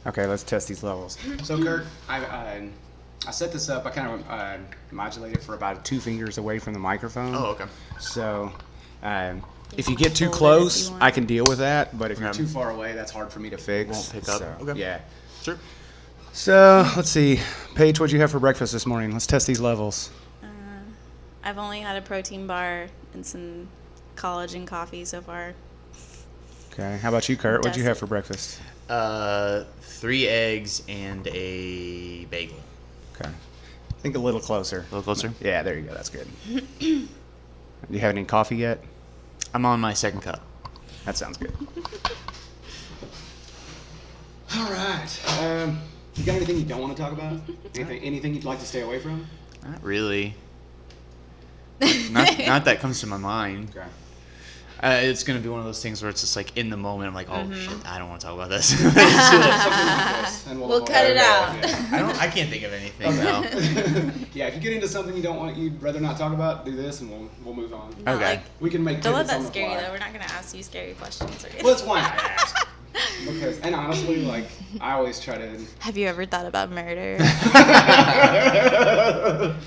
Okay, let's test these levels. So, Kurt, I set this up. I kind of modulate it for about 2 fingers away from the microphone. Oh, okay. So, if you get too close, I can deal with that. But if you're too far away, that's hard for me to fix. Won't pick up. So, Okay. Yeah. Sure. So, let's see. Paige, what'd you have for breakfast this morning? Let's test these levels. I've only had a protein bar and some collagen coffee so far. Okay. How about you, Kurt? What'd you have for breakfast? 3 eggs and a bagel. Okay. Think a little closer. A little closer? Yeah, there you go. That's good. Do you have any coffee yet? I'm on my second cup. That sounds good. All right. You got anything you don't want to talk about? Anything you'd like to stay away from? Not really. Not that comes to my mind. Okay. It's going to be one of those things where it's just like in the moment, I'm like, oh shit, I don't want to talk about this. We'll cut it out. Yeah. I can't think of anything now. Yeah, if you get into something you'd rather not talk about, do this and we'll move on. No, Okay. We can make Don't let pivots on that the scare you fly. though. We're not gonna ask you scary questions or anything. Well, that's why I asked. Because, and honestly, I always try to. Have you ever thought about murder?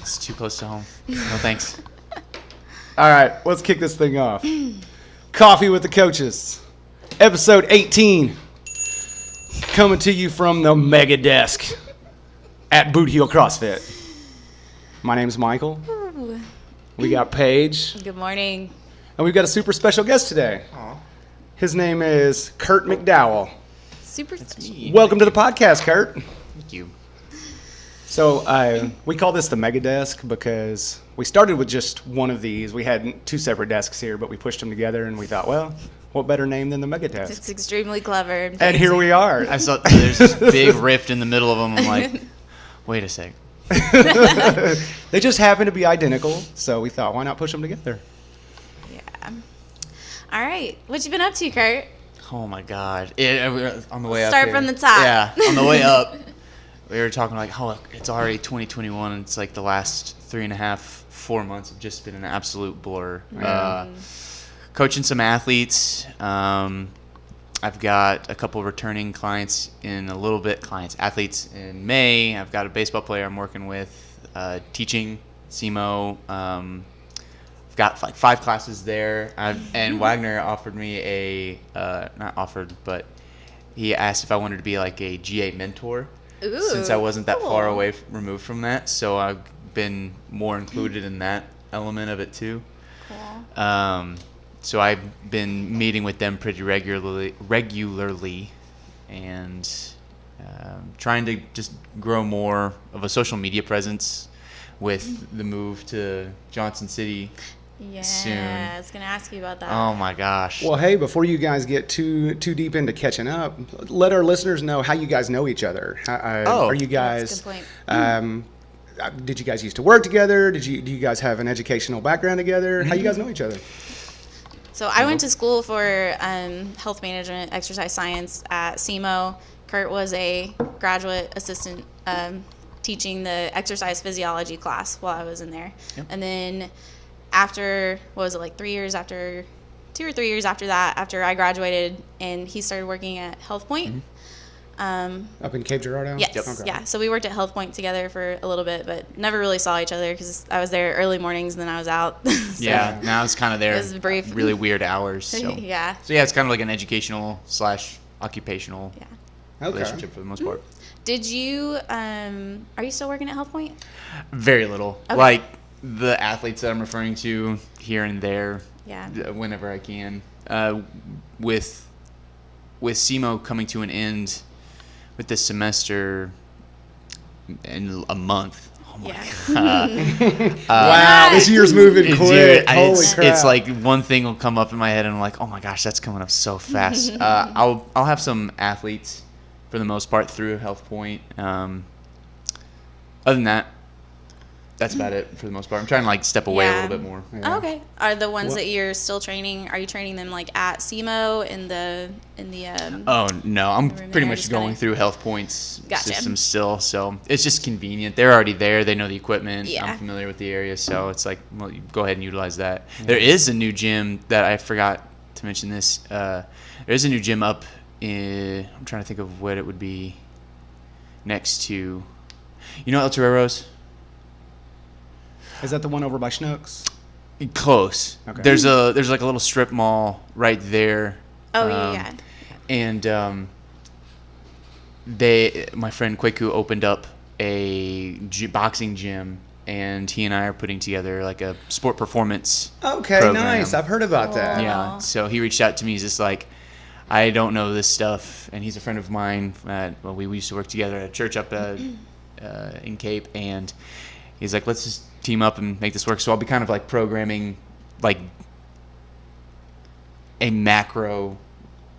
It's too close to home. No thanks. All right, let's kick this thing off. Coffee with the Coaches, episode 18, coming to you from the Mega Desk at Boot Heel CrossFit. My name's Michael. Ooh. We got Paige, Good morning. and we've got a super special guest today. Aw. His name is Kurt McDowell. Super special. Me. Welcome to the podcast, Kurt. Thank you. So we call this the Mega Desk because we started with just one of these. We had 2 separate desks here, but we pushed them together, and we thought, well, what better name than the Mega Desk? It's extremely clever. And here we are. I saw there's this big rift in the middle of them. I'm like, wait a sec. They just happen to be identical, so we thought, why not push them together? Yeah. All right. What you been up to, Kurt? Oh my god. On the way up Start here. from the top. Yeah, on the way up. We were talking like, oh, it's already 2021, and it's like the last 3.5, 4 months have just been an absolute blur. Coaching some athletes. I've got a couple returning clients in a little bit, athletes in May. I've got a baseball player I'm working with, teaching SEMO. I've got like 5 classes there. And Wagner offered me not offered, but he asked if I wanted to be like a GA mentor. Ooh, Since I wasn't that cool. far away removed from that, so I've been more included in that element of it too. Cool. So I've been meeting with them pretty regularly, and trying to just grow more of a social media presence with the move to Johnson City. Yeah, Soon. I was gonna ask you about that. Oh my gosh! Well, hey, before you guys get too deep into catching up, let our listeners know how you guys know each other. Are you guys? That's a good point. Did you guys used to work together? Do you guys have an educational background together? How you guys know each other? So I went to school for health management, exercise science at SEMO. Kurt was a graduate assistant teaching the exercise physiology class while I was in there. Yep. And then after, what was it, like 3 years after, 2 or 3 years after that, after I graduated, and he started working at Health Point. Up in Cape Girardeau? Yes, Okay. yeah. So we worked at Health Point together for a little bit, but never really saw each other because I was there early mornings and then I was out. So, Yeah, now it's kind of there. It was brief. Really weird hours. So. yeah. So yeah, it's kind of like an educational / occupational Okay. relationship for the most part. Did you, are you still working at Health Point? Very little. Okay. Like the athletes that I'm referring to here and there, Yeah. whenever I can. With SEMO coming to an end with this semester in a month. Oh my Yeah. God. Wow, this year's moving Dude, quick. Holy it's, crap. it's like one thing will come up in my head and I'm like, oh my gosh, that's coming up so fast. I'll have some athletes for the most part through Health Point. Other than that, that's about it for the most part. I'm trying to like step away a Yeah. little bit more. Yeah. Oh, okay. Are the ones What- that you're still training, are you training them like at SEMO in the Oh no, I'm room pretty there, much just going kinda- through Health Point's Gotcha. system still, so it's just convenient. They're already there. They know the equipment. Yeah. I'm familiar with the area, so it's like, well, you go ahead and utilize that. There is a new gym that I forgot to mention this. There is a new gym up in. I'm trying to think of what it would be. next to, El Toreros? Is that the one over by Schnucks? Close. Okay. There's like a little strip mall right there. Oh, yeah. And my friend Kweku opened up a boxing gym, and he and I are putting together like a sport performance program. Nice. I've heard about that. Yeah. So he reached out to me. He's just like, I don't know this stuff, and he's a friend of mine. We used to work together at a church up in Cape, and he's like, let's just team up and make this work. So I'll be kind of like programming like a macro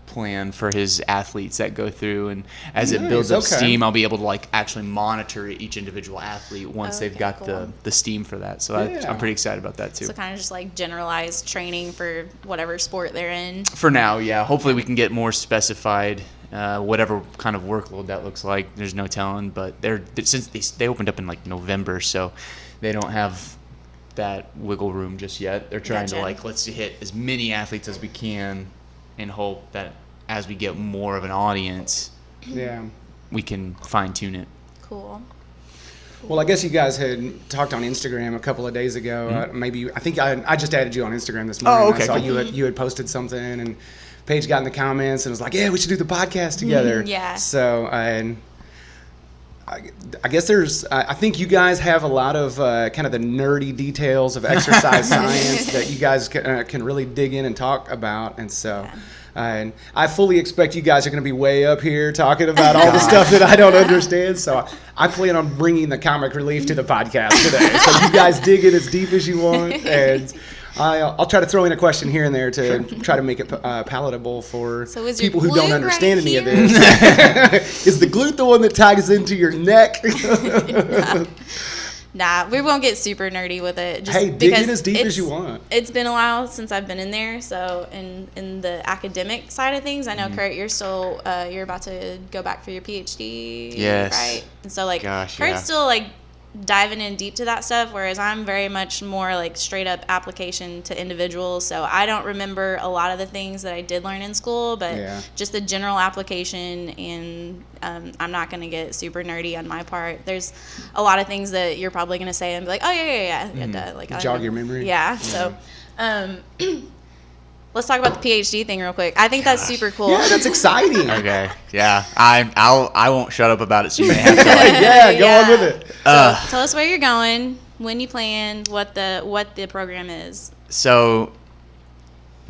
plan for his athletes that go through, and as it builds up steam, I'll be able to like actually monitor each individual athlete once they've got the steam for that. So I'm pretty excited about that too. So kind of just like generalized training for whatever sport they're in. For now, yeah. Hopefully we can get more specified, whatever kind of workload that looks like. There's no telling, but since they opened up in like November, so they don't have that wiggle room just yet. They're trying to like, let's hit as many athletes as we can and hope that as we get more of an audience, we can fine tune it. Cool. Well, I guess you guys had talked on Instagram a couple of days ago. Maybe I think I just added you on Instagram this morning. Oh, okay. I saw you had posted something, and Paige got in the comments and was like, "Yeah, we should do the podcast together." Yeah. So I guess I think you guys have a lot of kind of the nerdy details of exercise science that you guys can really dig in and talk about, and so. And I fully expect you guys are going to be way up here talking about all the stuff that I don't understand. So I plan on bringing the comic relief to the podcast today. So you guys dig in as deep as you want, and I'll try to throw in a question here and there to try to make it palatable for people who don't understand any of this. Is the glute the one that ties into your neck? Nah, we won't get super nerdy with it. Just hey, dig in as deep as you want. It's been a while since I've been in there, so in the academic side of things, I know Kurt, you're still you're about to go back for your PhD, yes, right? And so like Kurt's still like diving in deep to that stuff, whereas I'm very much more like straight up application to individuals. So I don't remember a lot of the things that I did learn in school, but just the general application, and I'm not going to get super nerdy on my part. There's a lot of things that you're probably going to say and be like, oh yeah. Like jog your memory. Yeah. So let's talk about the PhD thing real quick. I think that's super cool. Yeah, that's exciting. Okay. Yeah. I won't shut up about it, so you may have to. Go on with it. So tell us where you're going, when you plan, what the program is. So,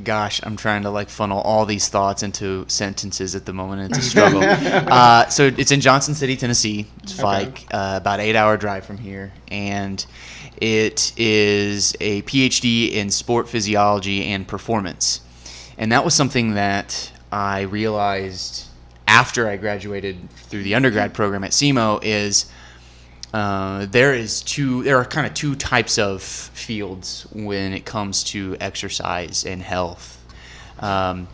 gosh, I'm trying to like funnel all these thoughts into sentences at the moment. It's a struggle. So it's in Johnson City, Tennessee. It's like about 8-hour drive from here, and it is a PhD in sport physiology and performance. And that was something that I realized after I graduated through the undergrad program at SEMO is there are kind of two types of fields when it comes to exercise and health.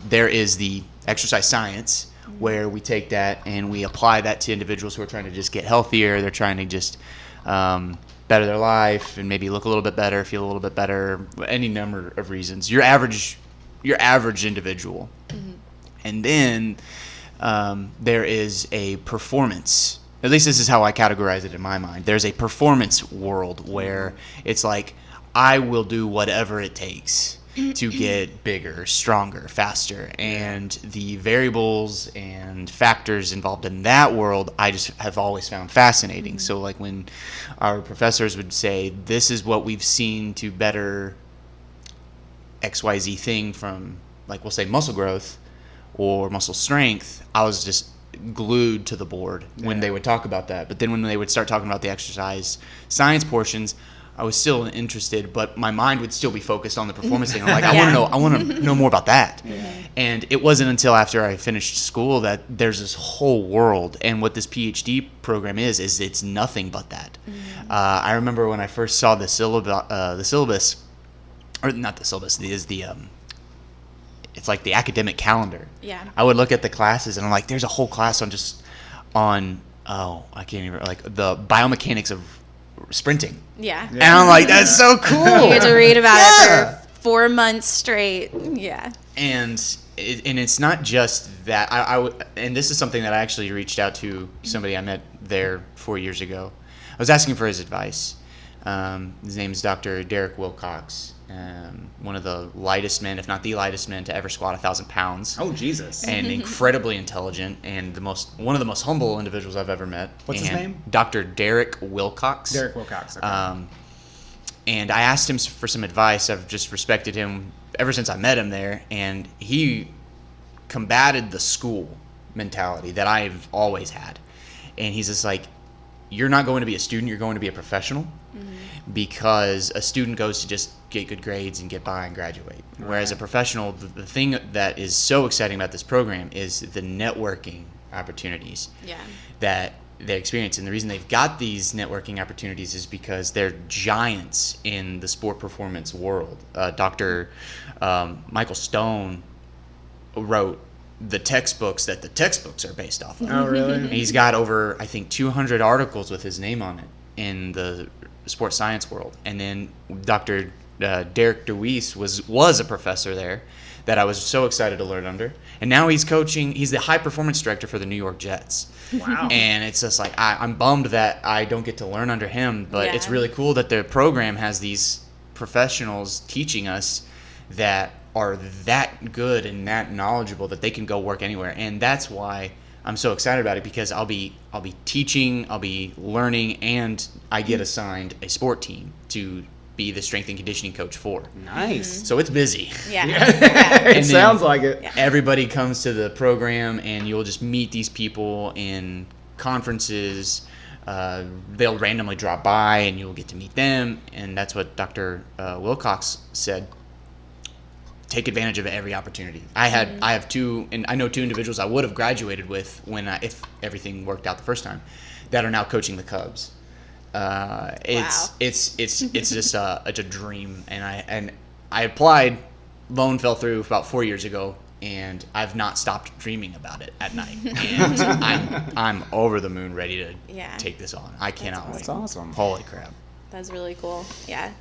There is the exercise science, where we take that and we apply that to individuals who are trying to just get healthier. They're trying to just better their life and maybe look a little bit better, feel a little bit better, any number of reasons. Your average individual. And then there is a performance. At least this is how I categorize it in my mind. There's a performance world where it's like, I will do whatever it takes to get bigger, stronger, faster. And the variables and factors involved in that world, I just have always found fascinating. So like when our professors would say, this is what we've seen to better XYZ thing from, like, we'll say muscle growth or muscle strength, I was just glued to the board when they would talk about that. But then when they would start talking about the exercise science portions, I was still interested, but my mind would still be focused on the performance thing. I'm like, I want to know more about that. And it wasn't until after I finished school that there's this whole world. And what this PhD program is it's nothing but that. I remember when I first saw the syllabus, or not the syllabus, it's like the academic calendar. Yeah. I would look at the classes and I'm like, there's a whole class on I can't even, like the biomechanics of sprinting. Yeah. And I'm like, that's so cool. You get to read about it for 4 months straight. Yeah. And and it's not just that. And this is something that I actually reached out to somebody I met there 4 years ago. I was asking for his advice. His name is Dr. Derek Wilcox, one of the lightest men, if not the lightest man, to ever squat 1,000 pounds. Oh, Jesus. And incredibly intelligent, and one of the most humble individuals I've ever met. What's his name? Dr. Derek Wilcox. Derek Wilcox. Okay. And I asked him for some advice. I've just respected him ever since I met him there, and he combated the school mentality that I've always had. And he's just like, you're not going to be a student, you're going to be a professional, because a student goes to just get good grades and get by and graduate. Right. Whereas a professional, the thing that is so exciting about this program is the networking opportunities that they experience. And the reason they've got these networking opportunities is because they're giants in the sport performance world. Dr. Michael Stone wrote the textbooks that the textbooks are based off of. Oh, really? And he's got over, I think, 200 articles with his name on it in the sports science world. And then Dr. Derek DeWeese was a professor there that I was so excited to learn under. And now he's coaching. He's the high performance director for the New York Jets. Wow. And it's just like, I'm bummed that I don't get to learn under him, but it's really cool that the program has these professionals teaching us that are that good and that knowledgeable that they can go work anywhere. And that's why I'm so excited about it, because I'll be teaching, I'll be learning, and I get assigned a sport team to be the strength and conditioning coach for. Nice. So it's busy. It sounds like it. Everybody comes to the program, and you'll just meet these people in conferences. They'll randomly drop by, and you'll get to meet them. And that's what Dr. Wilcox said. Take advantage of every opportunity. I have two, and I know two individuals I would have graduated with if everything worked out the first time, that are now coaching the Cubs. It's just a dream, and I applied. Loan fell through about 4 years ago, and I've not stopped dreaming about it at night. And I'm over the moon, ready to take this on. I cannot wait. That's awesome. Holy crap! That's really cool. Yeah.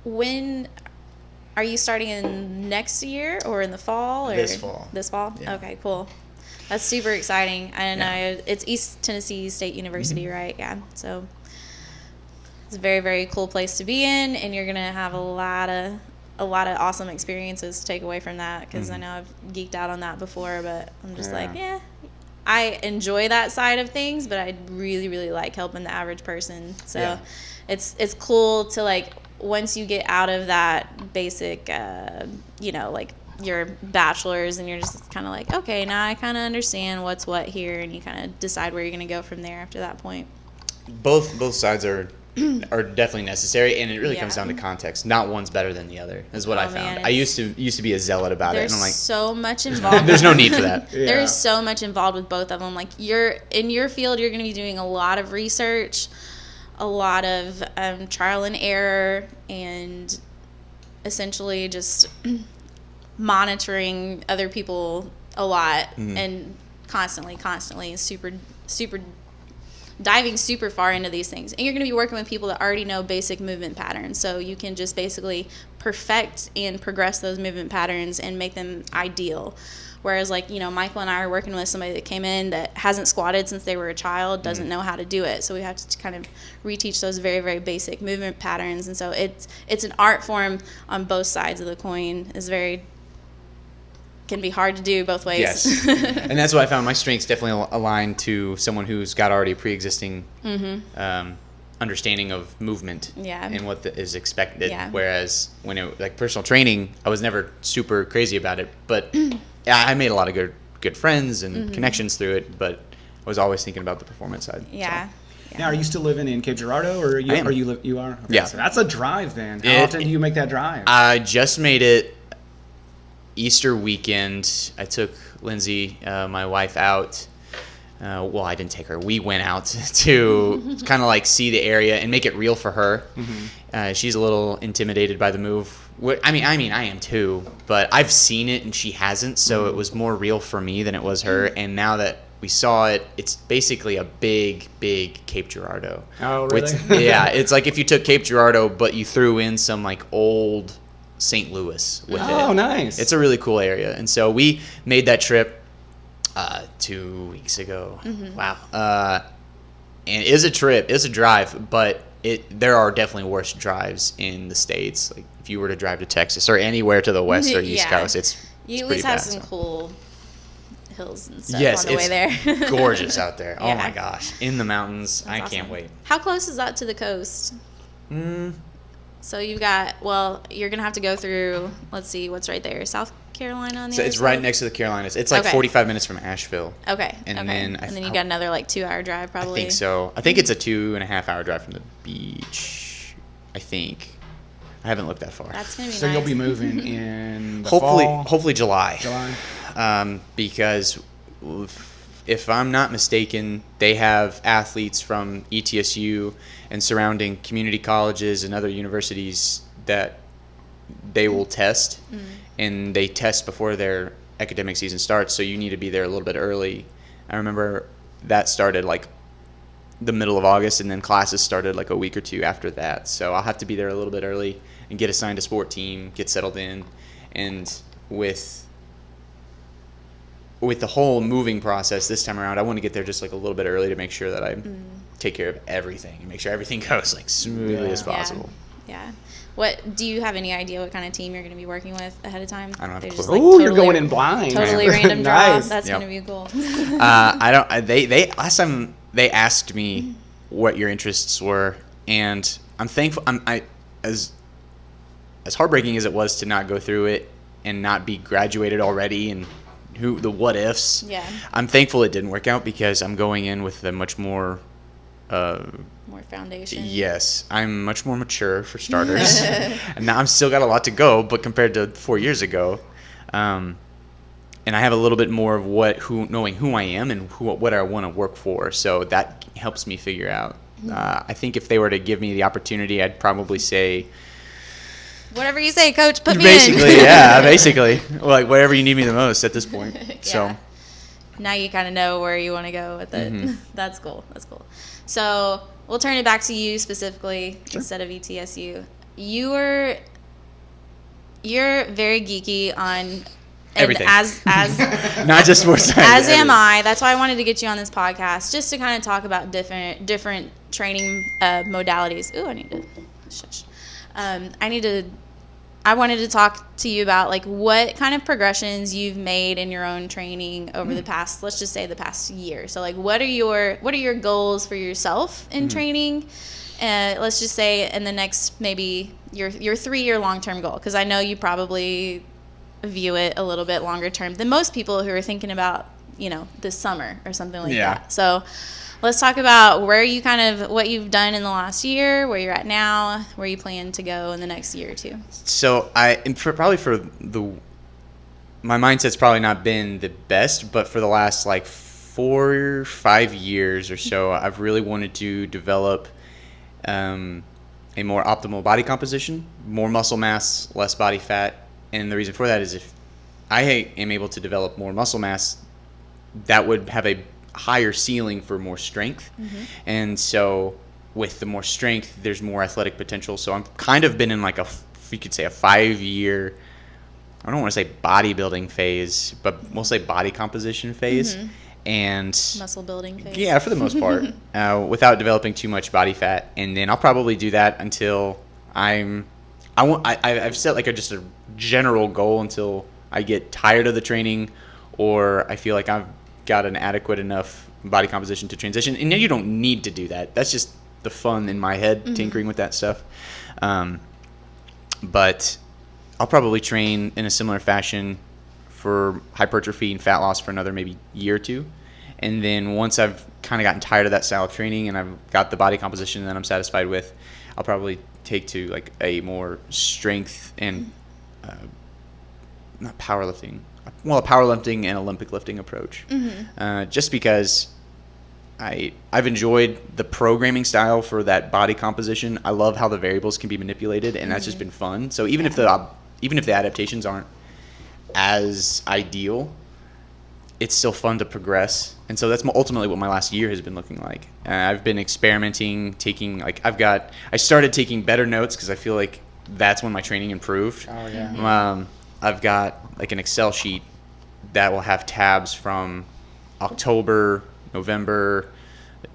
When are you starting in next year or in the fall? Or This fall. This fall? Yeah. Okay, cool. That's super exciting. And it's East Tennessee State University, right? Yeah. So it's a very, very cool place to be in, and you're gonna have a lot of awesome experiences to take away from that, because I know I've geeked out on that before, but I'm just I enjoy that side of things, but I really, really like helping the average person. So it's cool to, like, once you get out of that basic, like your bachelor's, and you're just kind of like, okay, now I kind of understand what's what here, and you kind of decide where you're going to go from there after that point. Both sides are definitely necessary, and it really comes down to context. Not one's better than the other, is what I found. Man, I used to be a zealot about it, and I'm like, so much involved. There's no need for that. There's so much involved with both of them. Like, you're in your field, you're going to be doing a lot of research, a lot of trial and error, and essentially just monitoring other people a lot, and constantly super diving super far into these things. And you're going to be working with people that already know basic movement patterns, so you can just basically perfect and progress those movement patterns and make them ideal. Whereas, like, Michael and I are working with somebody that came in that hasn't squatted since they were a child, doesn't know how to do it. So we have to kind of reteach those very, very basic movement patterns. And so it's an art form on both sides of the coin. Can be hard to do both ways. Yes. And that's what I found. My strengths definitely aligned to someone who's got already pre-existing understanding of movement and what is expected. Whereas when like personal training, I was never super crazy about it, but I made a lot of good friends and connections through it, but I was always thinking about the performance side. Yeah. So. Now, are you still living in Cape Girardeau, or you are? Okay, yeah. So that's a drive, then. How often do you make that drive? I just made it Easter weekend. I took Lindsay, my wife, out. Well, I didn't take her. We went out to kind of like see the area and make it real for her. She's a little intimidated by the move. I mean, I am too, but I've seen it and she hasn't, so it was more real for me than it was her. And now that we saw it, it's basically a big Cape Girardeau. Oh, really? It's like if you took Cape Girardeau, but you threw in some like old St. Louis with it. Oh, nice. It's a really cool area. And so we made that trip 2 weeks ago. Wow. And it is a trip. It's a drive, but there are definitely worse drives in the States. Like if you were to drive to Texas or anywhere to the west or east coast, it's you pretty always have bad, some cool hills and stuff yes, on the way there. it's gorgeous out there. Oh Yeah. my gosh. In the mountains. That's I can't awesome. wait. How close is that to the coast? So you've got, you're going to have to go through, let's see, what's right there? South Carolina on the So other it's side? right next to the Carolinas. It's like Okay. 45 minutes from Asheville. Okay. And okay. then and then you got another 2-hour drive probably. I think so. I think it's a 2.5 hour drive from the beach. I think. I haven't looked that far. That's going to be So nice. you'll be moving in the hopefully, fall? hopefully July. July. Because if I'm not mistaken, they have athletes from ETSU and surrounding community colleges and other universities that they will test, and they test before their academic season starts. So you need to be there a little bit early. I remember that started like the middle of August, and then classes started like a week or two after that. So I'll have to be there a little bit early and get assigned a sport team, get settled in, and with the whole moving process this time around, I want to get there just like a little bit early to make sure that I take care of everything and make sure everything goes like smoothly as possible. Yeah. What do you have any idea what kind of team you're going to be working with ahead of time? I don't have a They're clue. just, Ooh, you're going in blind. Totally random draw. Nice. That's Yep. going to be cool. I don't. They last time they asked me what your interests were, and I'm thankful. As heartbreaking as it was to not go through it and not be graduated already, and the what ifs. Yeah. I'm thankful it didn't work out because I'm going in with a much more. More foundation. Yes, I'm much more mature for starters, and now I'm still got a lot to go. But compared to 4 years ago, and I have a little bit more of knowing who I am and what I want to work for. So that helps me figure out. I think if they were to give me the opportunity, I'd probably say. Whatever you say, coach, put me Basically, in. yeah, basically, like wherever you need me the most at this point. So. Now you kind of know where you want to go with it. That's cool. That's cool. So we'll turn it back to you specifically instead of ETSU. You're very geeky on Everything. as Not just sports science. as am I. That's why I wanted to get you on this podcast, just to kind of talk about different training modalities. Ooh, I need to shush. I wanted to talk to you about like what kind of progressions you've made in your own training over the past, let's just say the past year. So like what are your goals for yourself in training? Let's just say in the next maybe your 3-year long-term goal, because I know you probably view it a little bit longer term than most people who are thinking about, this summer or something like that. So let's talk about what you've done in the last year, where you're at now, where you plan to go in the next year or two. So my mindset's probably not been the best, but for the last like 4 or 5 years or so, I've really wanted to develop a more optimal body composition, more muscle mass, less body fat. And the reason for that is if I am able to develop more muscle mass, that would have a higher ceiling for more strength. And so with the more strength, there's more athletic potential. So I'm kind of been in like you could say a 5-year, I don't want to say bodybuilding phase, but we'll say body composition phase. And Muscle building phase. yeah, for the most part, without developing too much body fat. And then I'll probably do that until I've set like just a general goal until I get tired of the training, or I feel like I've got an adequate enough body composition to transition. And you don't need to do that. That's just the fun in my head, tinkering with that stuff. But I'll probably train in a similar fashion for hypertrophy and fat loss for another maybe year or two. And then once I've kind of gotten tired of that style of training and I've got the body composition that I'm satisfied with, I'll probably take to like a more strength and not powerlifting. Well, a powerlifting and Olympic lifting approach. Just because I've enjoyed the programming style for that body composition. I love how the variables can be manipulated, and that's just been fun. So even if the adaptations aren't as ideal, it's still fun to progress. And so that's ultimately what my last year has been looking like. I've been experimenting, I started taking better notes because I feel like that's when my training improved. Oh, yeah. I've got like an Excel sheet that will have tabs from October, November,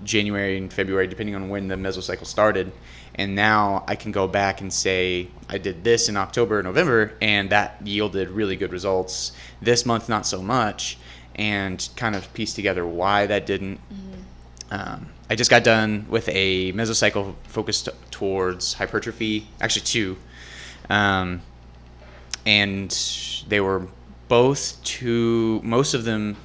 January, and February, depending on when the mesocycle started. And now I can go back and say, I did this in October, November, and that yielded really good results. This month, not so much, and kind of piece together why that didn't. I just got done with a mesocycle focused towards hypertrophy, actually 2. And they were both 2, most of the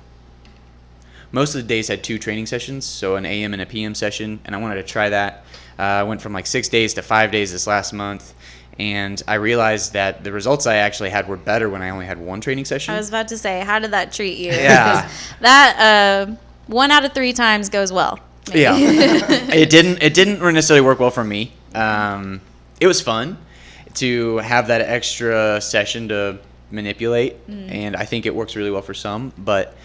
days had 2 training sessions, so an AM and a PM session, and I wanted to try that. I went from like 6 days to 5 days this last month, and I realized that the results I actually had were better when I only had 1 training session. I was about to say, how did that treat you? Yeah. That 1 out of 3 times goes well. Maybe. Yeah. It didn't necessarily work well for me. It was fun to have that extra session to manipulate, and I think it works really well for some, but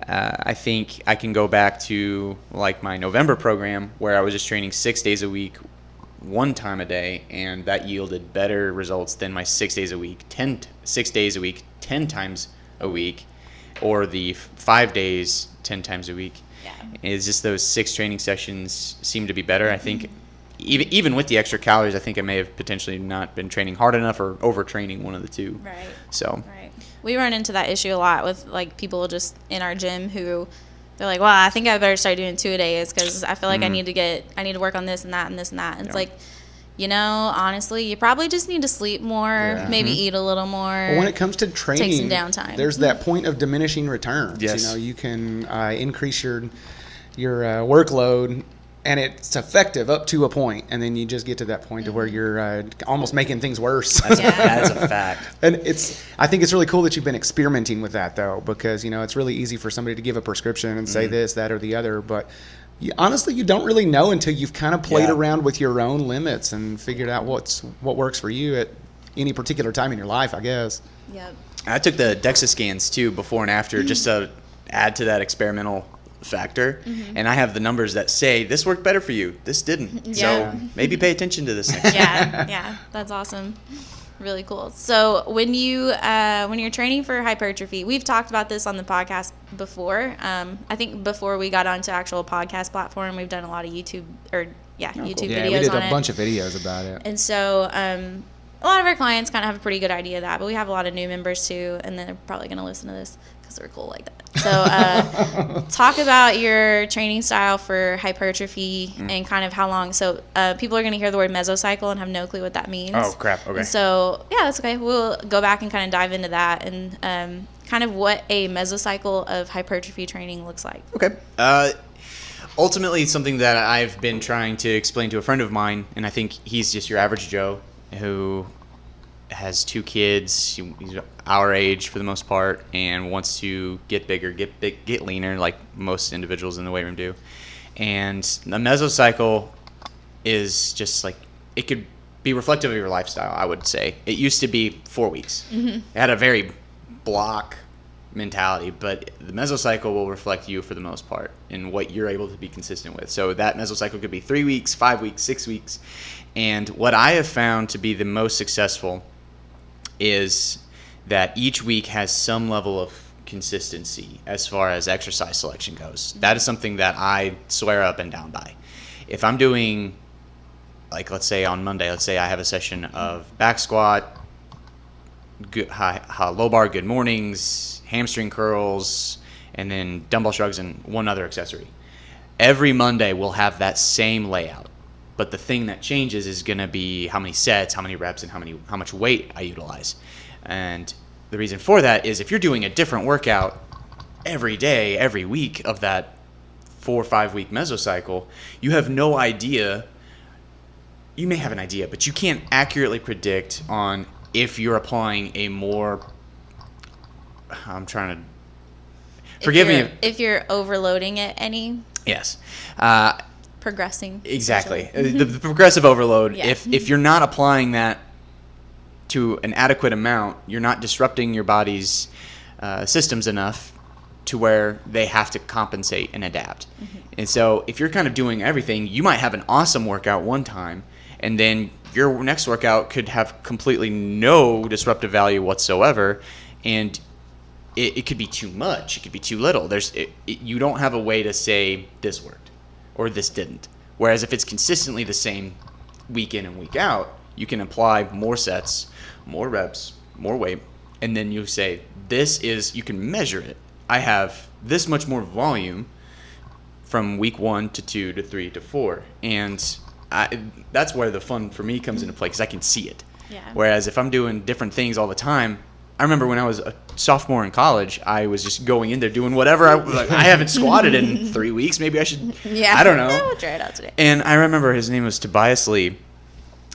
I think I can go back to like my November program where I was just training 6 days a week, 1 time a day, and that yielded better results than my 6 days a week, 10 times a week, or the 5 days 10 times a week. Yeah. It's just those 6 training sessions seem to be better. I think even with the extra calories, I think I may have potentially not been training hard enough or overtraining, one of the two. Right. So. Right. We run into that issue a lot with like people just in our gym who they're like, well, I think I better start doing 2-a-days because I feel like I need to work on this and that and this and that. And it's like, you know, honestly, you probably just need to sleep more, maybe eat a little more. Well, when it comes to training, take some downtime. There's that point of diminishing returns. Yes. You know, you can increase your workload, and it's effective up to a point, and then you just get to that point to where you're almost making things worse. That's a fact. And I think it's really cool that you've been experimenting with that, though, because, you know, it's really easy for somebody to give a prescription and say this, that, or the other, but honestly, you don't really know until you've kind of played around with your own limits and figured out what works for you at any particular time in your life, I guess. Yep. I took the DEXA scans too, before and after, just to add to that experimental factor, and I have the numbers that say this worked better for you, this didn't. So maybe pay attention to this next time. Yeah, that's awesome. Really cool. So when you're training for hypertrophy, we've talked about this on the podcast before. I think before we got onto actual podcast platform, we've done a lot of YouTube videos on it. Yeah, we did a bunch of videos about it. And so a lot of our clients kind of have a pretty good idea of that, but we have a lot of new members too, and they're probably going to listen to this because they're cool like that. So talk about your training style for hypertrophy and kind of how long. So people are going to hear the word mesocycle and have no clue what that means. Oh, crap. Okay. And so, yeah, that's okay. We'll go back and kind of dive into that and kind of what a mesocycle of hypertrophy training looks like. Okay. Ultimately, something that I've been trying to explain to a friend of mine, and I think he's just your average Joe who has 2 kids, he's our age for the most part, and wants to get bigger, get leaner, like most individuals in the weight room do. And the mesocycle is just like, it could be reflective of your lifestyle, I would say. It used to be 4 weeks. It had a very block mentality, but the mesocycle will reflect you for the most part in what you're able to be consistent with. So that mesocycle could be 3 weeks, 5 weeks, 6 weeks. And what I have found to be the most successful is that each week has some level of consistency as far as exercise selection goes. That is something that I swear up and down by. If I'm doing, like, let's say on Monday, let's say I have a session of back squat, good, high, low bar good mornings, hamstring curls, and then dumbbell shrugs and one other accessory. Every Monday we'll have that same layout. But the thing that changes is going to be how many sets, how many reps, and how much weight I utilize. And the reason for that is if you're doing a different workout every day, every week of that 4 or 5 week mesocycle, you have no idea. You may have an idea, but you can't accurately predict on if you're applying a more. I'm trying to. Forgive me. If you're overloading it any. Yes. Progressing. Exactly. The progressive overload. Yeah. If you're not applying that to an adequate amount, you're not disrupting your body's systems enough to where they have to compensate and adapt. And so if you're kind of doing everything, you might have an awesome workout one time, and then your next workout could have completely no disruptive value whatsoever, and it could be too much. It could be too little. You don't have a way to say this worked or this didn't. Whereas if it's consistently the same week in and week out, you can apply more sets, more reps, more weight, and then you say, you can measure it. I have this much more volume from week 1 to 2 to 3 to 4. And that's where the fun for me comes into play, because I can see it. Yeah. Whereas if I'm doing different things all the time, I remember when I was a sophomore in college, I was just going in there doing whatever. I haven't squatted in 3 weeks. Maybe I should. Yeah. I don't know. We'll try it out today. And I remember his name was Tobias Lee.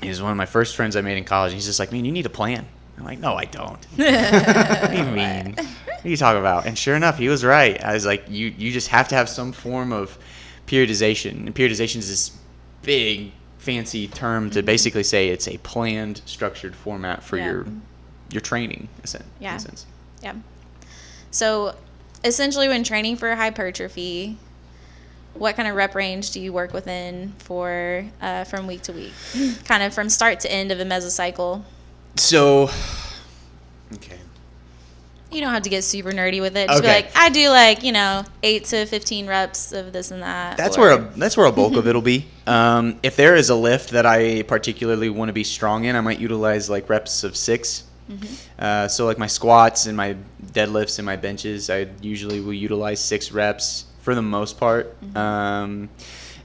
He was one of my first friends I made in college. He's just like, man, you need a plan. I'm like, no, I don't. What do you mean? What are you talking about? And sure enough, he was right. I was like, you just have to have some form of periodization. And periodization is this big, fancy term to basically say it's a planned, structured format for your training, in a sense. Yeah. So essentially when training for hypertrophy, what kind of rep range do you work within for from week to week? Kind of from start to end of a mesocycle? So, okay. You don't have to get super nerdy with it. Just Okay. be like, I do 8 to 15 reps of this and that. That's where a bulk of it'll be. If there is a lift that I particularly want to be strong in, I might utilize like reps of 6. Mm-hmm. So like my squats and my deadlifts and my benches, I usually will utilize 6 reps for the most part. Mm-hmm.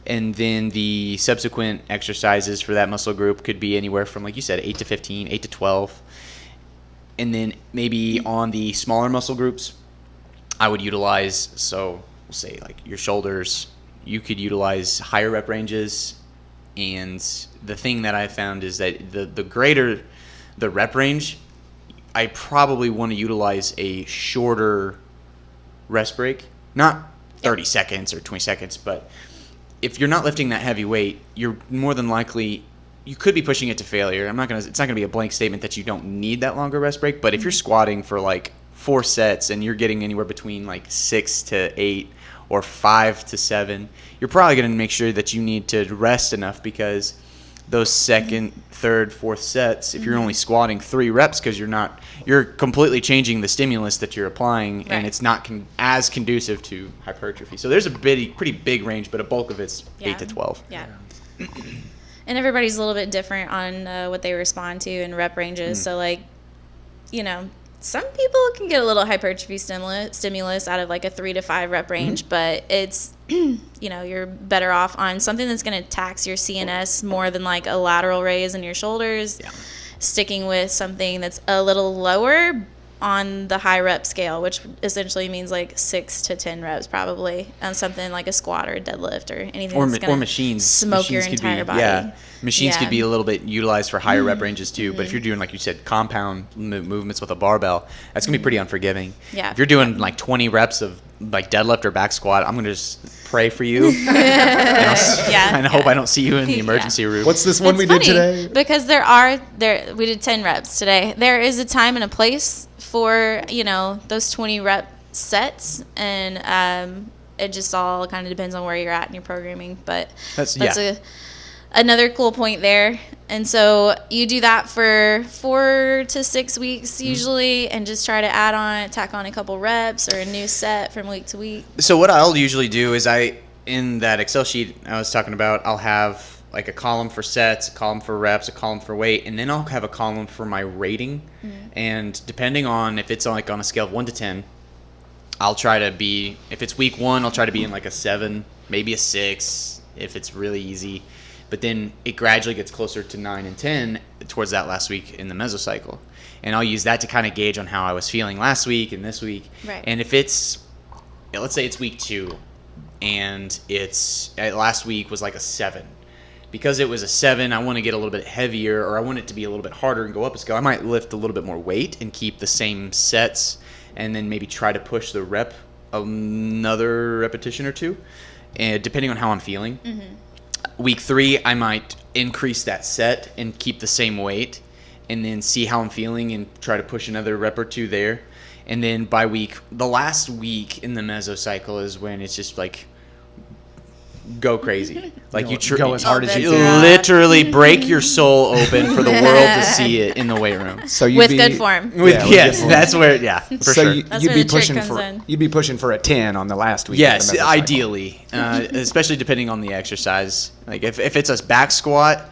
And then the subsequent exercises for that muscle group could be anywhere from, like you said, 8 to 15, 8 to 12. And then maybe on the smaller muscle groups, I would utilize, so we'll say like your shoulders, you could utilize higher rep ranges. And the thing that I found is that the greater the rep range, I probably want to utilize a shorter rest break. Not 30 seconds or 20 seconds, but if you're not lifting that heavy weight, you're more than likely, you could be pushing it to failure. It's not gonna be a blank statement that you don't need that longer rest break, but if you're squatting for like 4 sets and you're getting anywhere between like 6 to 8 or 5 to 7, you're probably gonna make sure that you need to rest enough, because those second, third, fourth sets, if you're only squatting 3 reps, because you're completely changing the stimulus that you're applying, Right. and it's not as conducive to hypertrophy. So there's a pretty big range, but a bulk of it's 8 to 12. Yeah. And everybody's a little bit different on what they respond to in rep ranges. So some people can get a little hypertrophy stimulus out of like a 3 to 5 rep range, but it's, you're better off on something that's going to tax your CNS more than like a lateral raise in your shoulders, sticking with something that's a little lower on the high rep scale, which essentially means like 6 to 10 reps probably on something like a squat or a deadlift or anything that's going to machines. smoke your entire body. Yeah, machines could be a little bit utilized for higher rep ranges too, but if you're doing, like you said, compound movements with a barbell, that's going to be pretty unforgiving. Yeah. If you're doing like 20 reps of like deadlift or back squat, I'm going to just pray for you. And I hope I don't see you in the emergency room. What's this one It's we funny, did today? because we did 10 reps today. There is a time and a place for those 20 rep sets, and it just all kind of depends on where you're at in your programming, but that's another cool point there. And so you do that for 4 to 6 weeks usually, and just try to tack on a couple reps or a new set from week to week. So what I'll usually do is in that Excel sheet I was talking about, I'll have like a column for sets, a column for reps, a column for weight, and then I'll have a column for my rating. And depending on if it's like on a scale of 1 to 10, I'll try to be, if it's week 1, I'll try to be in like a 7, maybe a 6 if it's really easy. But then it gradually gets closer to 9 and 10 towards that last week in the mesocycle. And I'll use that to kind of gauge on how I was feeling last week and this week. Right. And if it's, let's say it's week 2, and last week was like a 7. Because it was a 7, I want to get a little bit heavier, or I want it to be a little bit harder and go up a scale. I might lift a little bit more weight and keep the same sets, and then maybe try to push the rep another repetition or 2, and depending on how I'm feeling. Week 3, I might increase that set and keep the same weight, and then see how I'm feeling and try to push another rep or 2 there. And then by the last week in the mesocycle is when it's just like go crazy. Like go as hard as you that's can. right. literally break your soul open for the world to see it in the weight room. So you'd With be, good form. with Yes, good form. that's where. Yeah, for So sure. That's you'd where be the trick pushing comes for in. you'd be pushing for a 10 on the last week. Yes, of the mesocycle. ideally, especially depending on the exercise. Like if it's a back squat,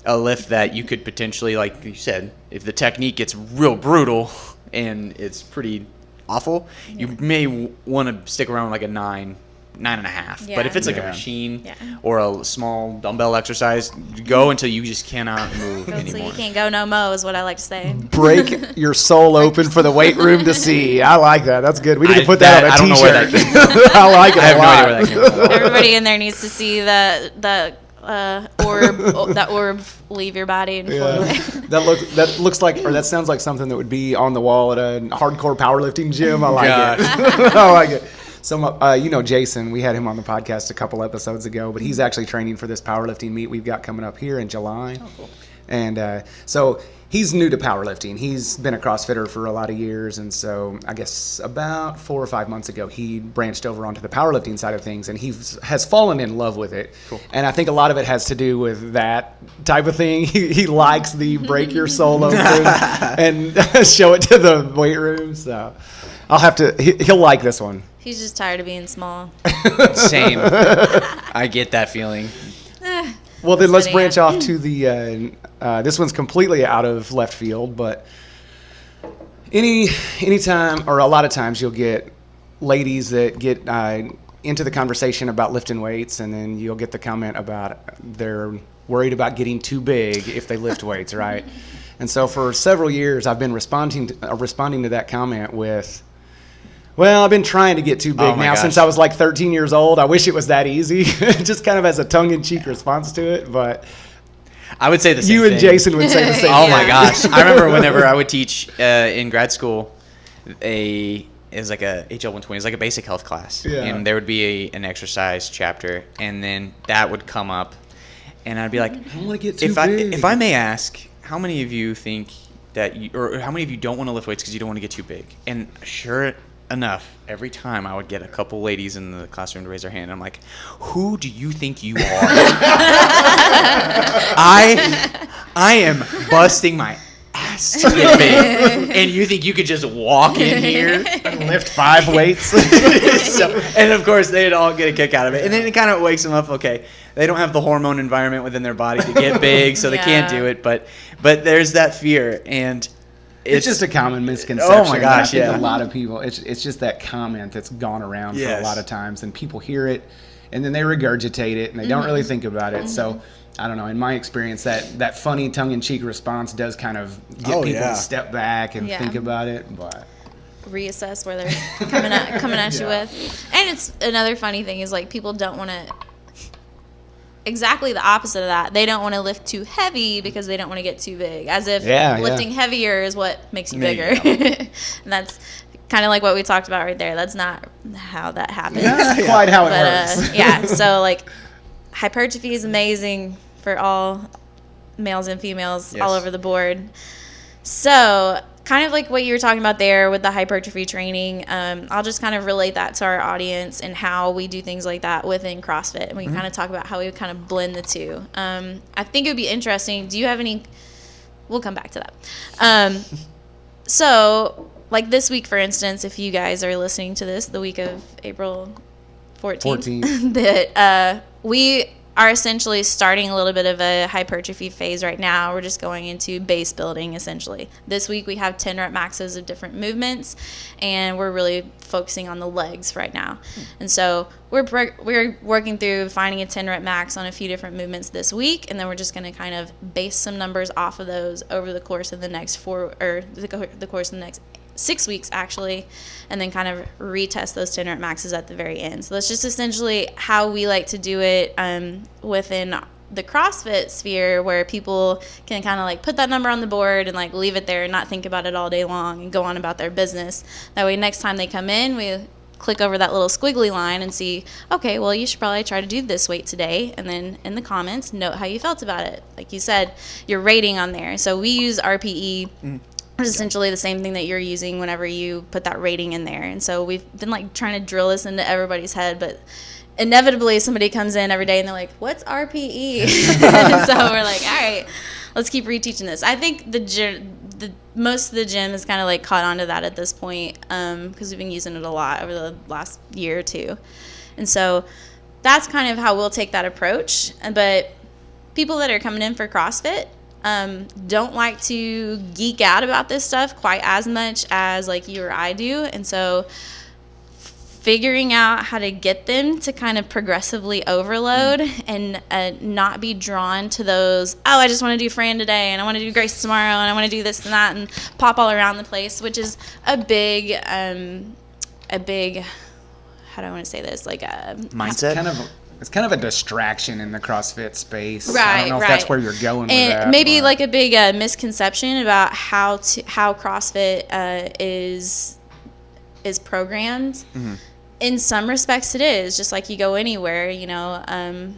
a lift that you could potentially, like you said, if the technique gets real brutal and it's pretty awful, you may want to stick around like a 9.5. Yeah. But if it's like a Yeah. machine Yeah. or a small dumbbell exercise, go until you just cannot move Go till anymore. you can't go no mo is what I like to say. Break your soul open for the weight room to see. I like that. That's good. We need to put that on a I don't know where that t-shirt. came from. I like it. I have a no lot. idea where that came from. Everybody in there needs to see the orb leave your body and float away. That looks like, or that sounds like something that would be on the wall at a hardcore powerlifting gym. I like it. I like it. So, Jason, we had him on the podcast a couple episodes ago, but he's actually training for this powerlifting meet we've got coming up here in July. Oh, cool. And so he's new to powerlifting. He's been a CrossFitter for a lot of years, and so I guess about 4 or 5 months ago, he branched over onto the powerlifting side of things, and he has fallen in love with it. Cool. And I think a lot of it has to do with that type of thing. He likes the break your soul open and show it to the weight room. So I'll have to. He'll like this one. He's just tired of being small. Same. I get that feeling. Well, then let's That's branch funny, off to the. This one's completely out of left field, but anytime or a lot of times you'll get ladies that get into the conversation about lifting weights, and then you'll get the comment about they're worried about getting too big if they lift weights, right? And so for several years, I've been responding to that comment with, well, I've been trying to get too big now since I was like 13 years old. I wish it was that easy, just kind of as a tongue-in-cheek response to it. But I would say the same you thing. and Jason would say the same Oh thing. my gosh! I remember whenever I would teach in grad school, it was like a HL 120. It was like a basic health class, Yeah. and there would be an exercise chapter, and then that would come up, and I'd be like, I don't want to get too if big. I may ask, how many of you think that or how many of you don't want to lift weights because you don't want to get too big? And sure enough, every time I would get a couple ladies in the classroom to raise their hand, and I'm like, who do you think you are? I am busting my ass to get big, and you think you could just walk in here And lift 5 weights. so, and of course they'd all get a kick out of it, and then it kind of wakes them up. Okay, they don't have the hormone environment within their body to get big, so they can't Yeah. do it, but there's that fear, and It's just a common misconception. Oh my gosh, I think yeah. a lot of people, it's just that comment that's gone around for a Yes. lot of times, and people hear it, and then they regurgitate it, and they don't really think about it. So, I don't know. In my experience, that funny tongue-in-cheek response does kind of get Oh, people yeah. to step back and Yeah. think about it. But Reassess where they're coming at you Yeah. with. And it's another funny thing is like people don't want to. Exactly the opposite of that. They don't want to lift too heavy because they don't want to get too big. As if lifting heavier is what makes you bigger. And that's kind of like what we talked about right there. That's not how that happens. that's quite how it But works. yeah, so like hypertrophy is amazing for all males and females all Yes. over the board. So kind of like what you were talking about there with the hypertrophy training, I'll just kind of relate that to our audience and how we do things like that within CrossFit. And we can kind of talk about how we kind of blend the two. I think it would be interesting. Do you have any? We'll come back to that. So like this week, for instance, if you guys are listening to this, the week of April 14th. that we are essentially starting a little bit of a hypertrophy phase right now. We're just going into base building essentially. This week we have 10 rep maxes of different movements, and we're really focusing on the legs right now. And so we're working through finding a 10 rep max on a few different movements this week, and then we're just going to kind of base some numbers off of those over the course of the next the course of the next 6 weeks actually, and then kind of retest those 10 rep maxes at the very end. So that's just essentially how we like to do it within the CrossFit sphere, where people can kind of like put that number on the board and like leave it there and not think about it all day long and go on about their business. That way next time they come in, we click over that little squiggly line and see, okay, well, you should probably try to do this weight today, and then in the comments note how you felt about it. Like you said, your rating on there. So we use RPE. It's essentially the same thing that you're using whenever you put that rating in there. And so we've been like trying to drill this into everybody's head, but inevitably somebody comes in every day and they're like, what's RPE? So we're like, all right, let's keep reteaching this. I think most of the gym has kind of like caught on to that at this point, because we've been using it a lot over the last year or two. And so that's kind of how we'll take that approach. But people that are coming in for CrossFit don't like to geek out about this stuff quite as much as like you or I do. And so figuring out how to get them to kind of progressively overload and not be drawn to those, oh, I just want to do Fran today and I want to do Grace tomorrow and I want to do this and that and pop all around the place, which is a big how do I want to say this, like a mindset. It's kind of a distraction in the CrossFit space. Right, I don't know if that's where you're going with that. And maybe like a big misconception about how CrossFit is programmed. Mm-hmm. In some respects, it is just like you go anywhere. You know,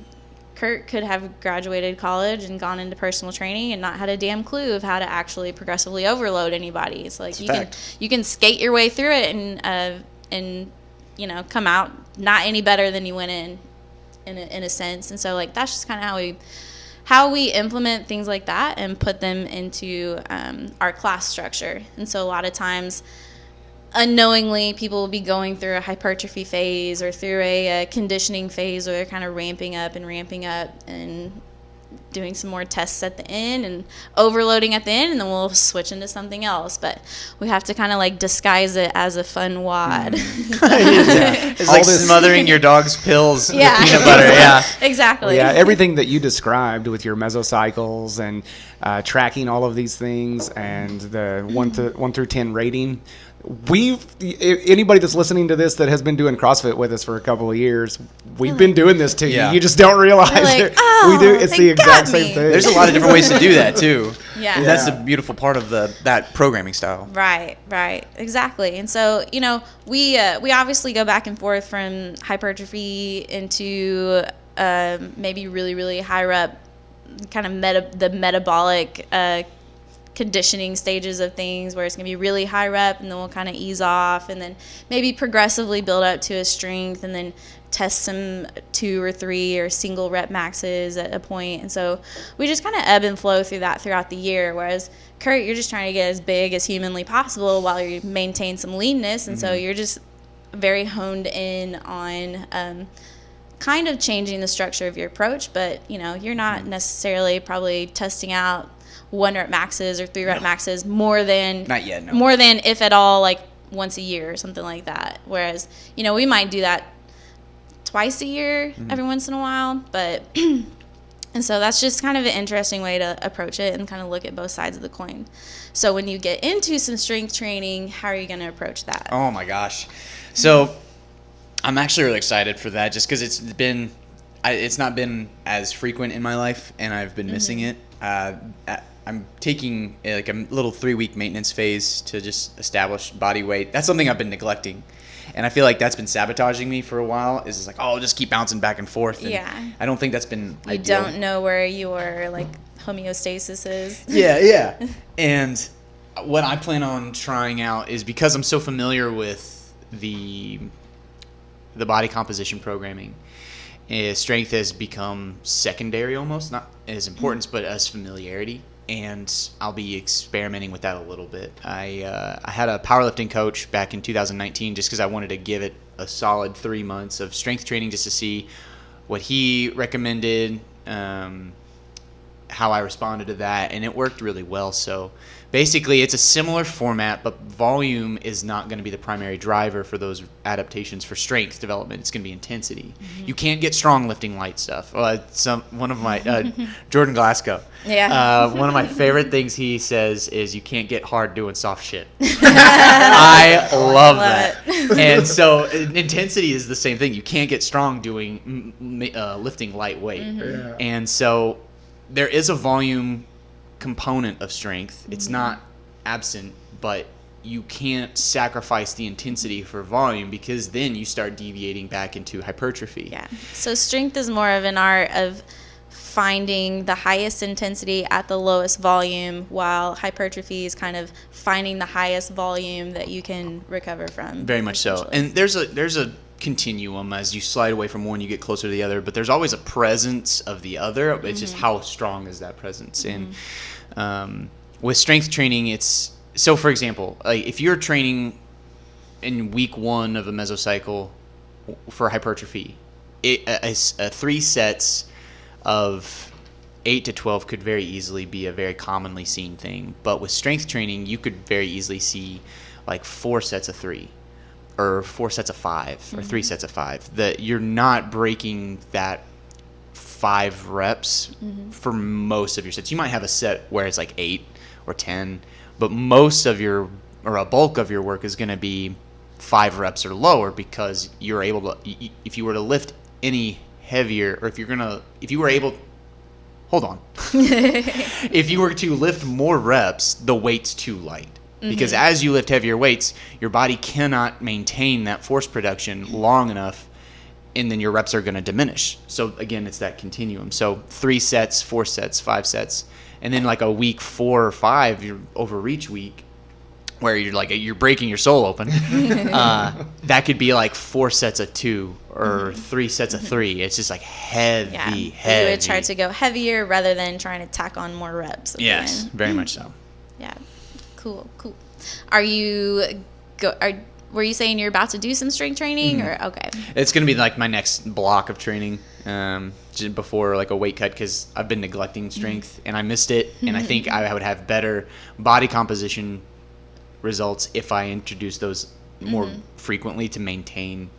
Kurt could have graduated college and gone into personal training and not had a damn clue of how to actually progressively overload anybody. It's like you can skate your way through it and you know, come out not any better than you went in a sense. And so like that's just kind of how we implement things like that and put them into our class structure. And so a lot of times unknowingly people will be going through a hypertrophy phase or through a conditioning phase where they're kind of ramping up and doing some more tests at the end and overloading at the end, and then we'll switch into something else. But we have to kind of like disguise it as a fun wad. It's like smothering your dog's pills with peanut butter. Yeah, exactly. Yeah, everything that you described with your mesocycles and tracking all of these things and the 1 through 10 rating. Anybody that's listening to this that has been doing CrossFit with us for a couple of years, we've been doing this to you. You just don't realize it. Oh, we do. It's the exact same thing. There's a lot of different ways to do that too. Yeah. That's the beautiful part of that programming style. Right, exactly. And so, you know, we obviously go back and forth from hypertrophy into maybe really, really high rep, kind of the metabolic conditioning stages of things where it's going to be really high rep and then we'll kind of ease off and then maybe progressively build up to a strength and then test some 2 or 3 or single rep maxes at a point. And so we just kind of ebb and flow through that throughout the year, whereas Kurt, you're just trying to get as big as humanly possible while you maintain some leanness. And so you're just very honed in on kind of changing the structure of your approach, but you know, you're not necessarily probably testing out 1 rep maxes or 3 rep maxes more than not yet, no. More than if at all like once a year or something like that. Whereas, you know, we might do that twice a year every once in a while, but and so that's just kind of an interesting way to approach it and kind of look at both sides of the coin. So when you get into some strength training, how are you going to approach that? Oh my gosh. So I'm actually really excited for that just because it's not been as frequent in my life and I've been missing it. I'm taking like a little 3-week maintenance phase to just establish body weight. That's something I've been neglecting. And I feel like that's been sabotaging me for a while. Is like, oh, I'll just keep bouncing back and forth. And yeah. I don't think that's been You ideal. don't know where your like homeostasis is. Yeah. And what I plan on trying out is because I'm so familiar with the body composition programming, strength has become secondary almost, not as importance, but as familiarity. And I'll be experimenting with that a little bit. I had a powerlifting coach back in 2019 just because I wanted to give it a solid 3 months of strength training just to see what he recommended, how I responded to that, and it worked really well. So basically it's a similar format, but volume is not going to be the primary driver for those adaptations for strength development. It's going to be intensity. You can't get strong lifting light stuff. One of my Jordan Glasgow. Yeah. One of my favorite things he says is you can't get hard doing soft shit. I love that. And so intensity is the same thing. You can't get strong doing lifting lightweight. Yeah. And so there is a volume component of strength. It's not absent, but you can't sacrifice the intensity for volume because then you start deviating back into hypertrophy. Yeah. So strength is more of an art of finding the highest intensity at the lowest volume, while hypertrophy is kind of finding the highest volume that you can recover from. Very much so. And there's a continuum. As you slide away from one, you get closer to the other, but there's always a presence of the other. It's just how strong is that presence. And with strength training, it's so, for example, like if you're training in week 1 of a mesocycle for hypertrophy, 3 sets of 8 to 12 could very easily be a very commonly seen thing. But with strength training, you could very easily see like 4 sets of 3 or 4 sets of 5 or 3 sets of 5. That you're not breaking that 5 reps for most of your sets. You might have a set where it's like 8 or 10, but most of your, or a bulk of your work is going to be 5 reps or lower, because you're able to, if you were to lift any heavier, or if you were able, hold on. If you were to lift more reps, the weight's too light. Because as you lift heavier weights, your body cannot maintain that force production long enough, and then your reps are going to diminish. So again, it's that continuum. So 3 sets, 4 sets, 5 sets, and then like a week 4 or 5, your overreach week, where you're breaking your soul open. That could be like 4 sets of 2 or 3 sets of 3. It's just like heavy. You would try to go heavier rather than trying to tack on more reps. Yes, very much so. Yeah. Cool. Were you saying you're about to do some strength training, or okay? It's going to be like my next block of training just before like a weight cut, because I've been neglecting strength and I missed it. And I think I would have better body composition results if I introduce those more frequently to maintain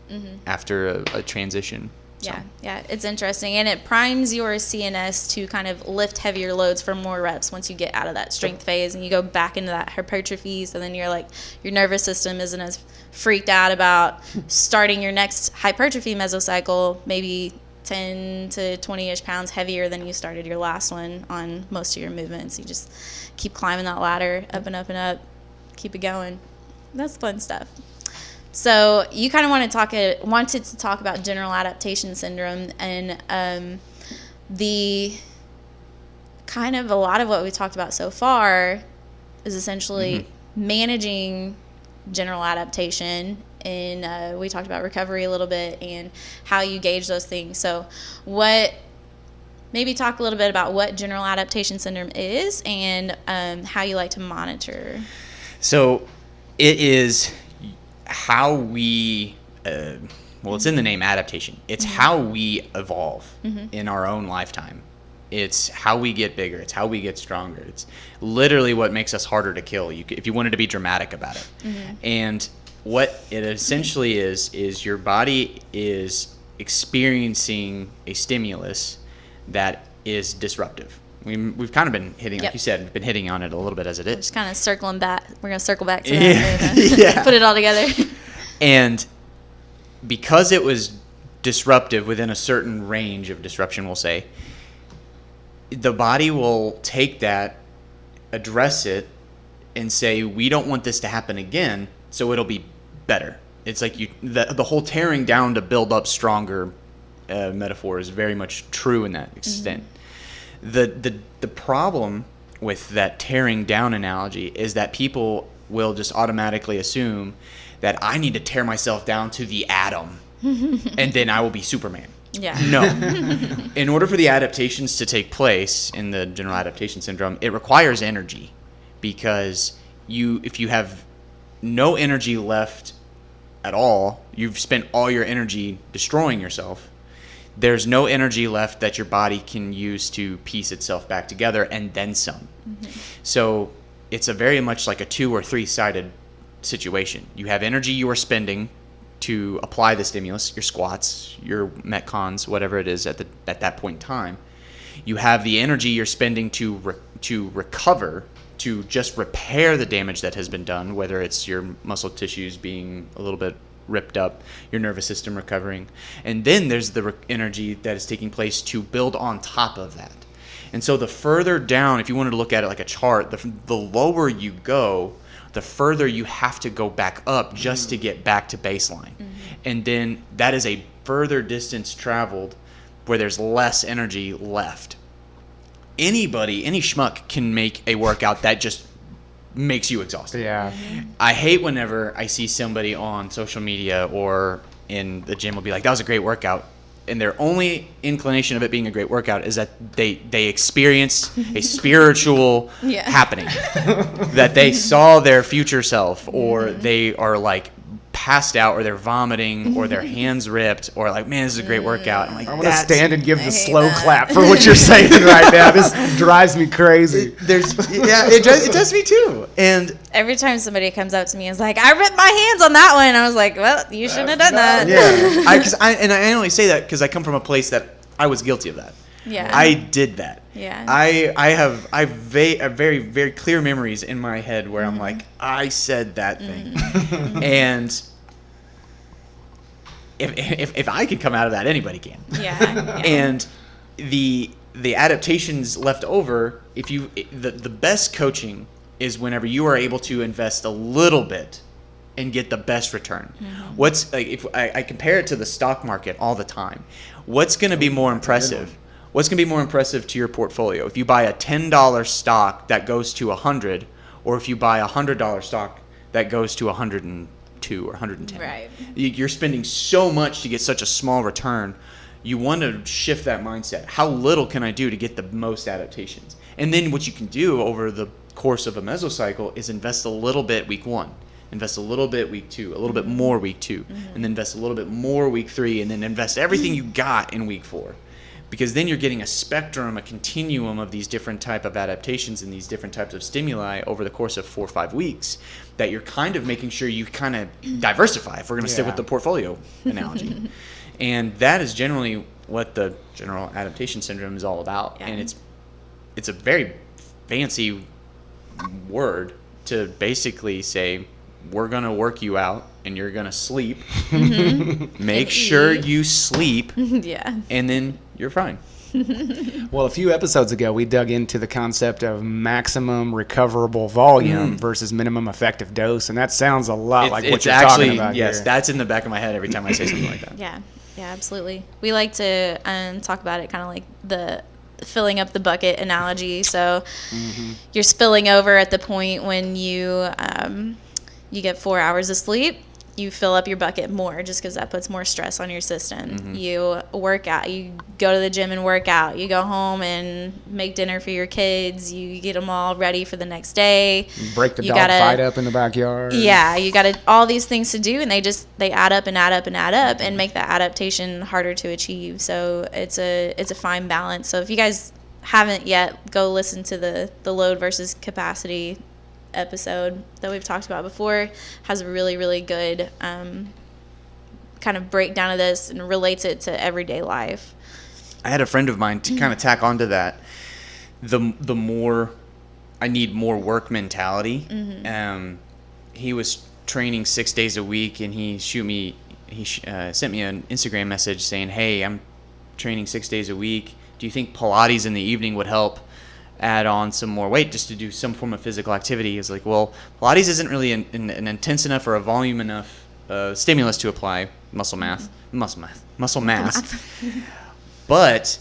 after a transition. So. Yeah, it's interesting, and it primes your CNS to kind of lift heavier loads for more reps once you get out of that strength phase and you go back into that hypertrophy. So then you're like, your nervous system isn't as freaked out about starting your next hypertrophy mesocycle maybe 10 to 20-ish pounds heavier than you started your last one on most of your movements. You just keep climbing that ladder up and up and up, keep it going. That's fun stuff. So you kind of wanted to talk about general adaptation syndrome, and the kind of a lot of what we talked about so far is essentially managing general adaptation, and we talked about recovery a little bit and how you gauge those things. So maybe talk a little bit about what general adaptation syndrome is and how you like to monitor. So it is how we, it's in the name, adaptation. It's how we evolve in our own lifetime. It's how we get bigger. It's how we get stronger. It's literally what makes us harder to kill, if you wanted to be dramatic about it. And what it essentially is your body is experiencing a stimulus that is disruptive. We've kind of been hitting, like you said, we've been hitting on it a little bit as it is. Just kind of circling back. We're going to circle back to that and put it all together. And because it was disruptive within a certain range of disruption, we'll say, the body will take that, address it, and say, we don't want this to happen again, so it'll be better. It's like the whole tearing down to build up stronger metaphor is very much true in that extent. The problem with that tearing down analogy is that people will just automatically assume that I need to tear myself down to the atom and then I will be Superman. Yeah. No. In order for the adaptations to take place in the general adaptation syndrome, it requires energy, because if you have no energy left at all, you've spent all your energy destroying yourself. There's no energy left that your body can use to piece itself back together, and then some. So it's a very much like a 2 or 3-sided situation. You have energy you are spending to apply the stimulus, your squats, your metcons, whatever it is at that point in time. You have the energy you're spending to recover, to just repair the damage that has been done, whether it's your muscle tissues being a little bit ripped up, your nervous system recovering. And then there's the energy that is taking place to build on top of that. And so the further down, if you wanted to look at it like a chart, the lower you go, the further you have to go back up just to get back to baseline. And then that is a further distance traveled where there's less energy left. Any schmuck can make a workout that just makes you exhausted. Yeah. I hate whenever I see somebody on social media or in the gym will be like, that was a great workout. And their only inclination of it being a great workout is that they experienced a spiritual happening, that they saw their future self, or they are like passed out, or they're vomiting, or their hands ripped, or like, man, this is a great workout. I'm like, I want to stand and give the slow clap for what you're saying right now. This drives me crazy. It does me too. And every time somebody comes up to me and is like, I ripped my hands on that one, I was like, well, you shouldn't have done that. Yeah, I only say that because I come from a place that I was guilty of that. Yeah, I did that. Yeah, I have very, very clear memories in my head where I'm like, I said that thing, and if I can come out of that, anybody can. Yeah. And the adaptations left over, the best coaching is whenever you are able to invest a little bit and get the best return. What's like, if I compare it to the stock market all the time, what's going to be more impressive? What's going to be more impressive to your portfolio? If you buy a $10 stock that goes to 100, or if you buy a $100 stock that goes to 102 or 110. Right. You're spending so much to get such a small return. You want to shift that mindset. How little can I do to get the most adaptations? And then what you can do over the course of a mesocycle is invest a little bit week 1, invest a little bit week 2, a little bit more week 2, and then invest a little bit more week 3, and then invest everything you got in week 4. Because then you're getting a spectrum, a continuum of these different type of adaptations and these different types of stimuli over the course of 4 or 5 weeks, that you're kind of making sure you kind of diversify, if we're going to stick with the portfolio analogy. And that is generally what the general adaptation syndrome is all about. Yeah. And it's a very fancy word to basically say, we're going to work you out and you're going to sleep. Make sure you sleep. And then you're fine. Well, a few episodes ago, we dug into the concept of maximum recoverable volume versus minimum effective dose, and that sounds a lot like what you're talking about yes, here. that's in the back of my head every time I say something like that. Yeah, absolutely. We like to talk about it kind of like the filling up the bucket analogy. So you're spilling over at the point when you get 4 hours of sleep. You fill up your bucket more just because that puts more stress on your system. You work out. You go to the gym and work out. You go home and make dinner for your kids. You get them all ready for the next day. Break the dog fight up in the backyard. Yeah, you got all these things to do, and they add up and add up and add up and make that adaptation harder to achieve. So it's a fine balance. So if you guys haven't yet, go listen to the load versus capacity episode that we've talked about before. Has a really, really good kind of breakdown of this and relates it to everyday life. I had a friend of mine to kind of tack onto that. The more I need more work mentality. He was training 6 days a week, and he sent me an Instagram message saying, "Hey, I'm training 6 days a week. Do you think Pilates in the evening would help add on some more weight just to do some form of physical activity?" Is like, well, Pilates isn't really an intense enough or a volume enough stimulus to apply muscle mass. But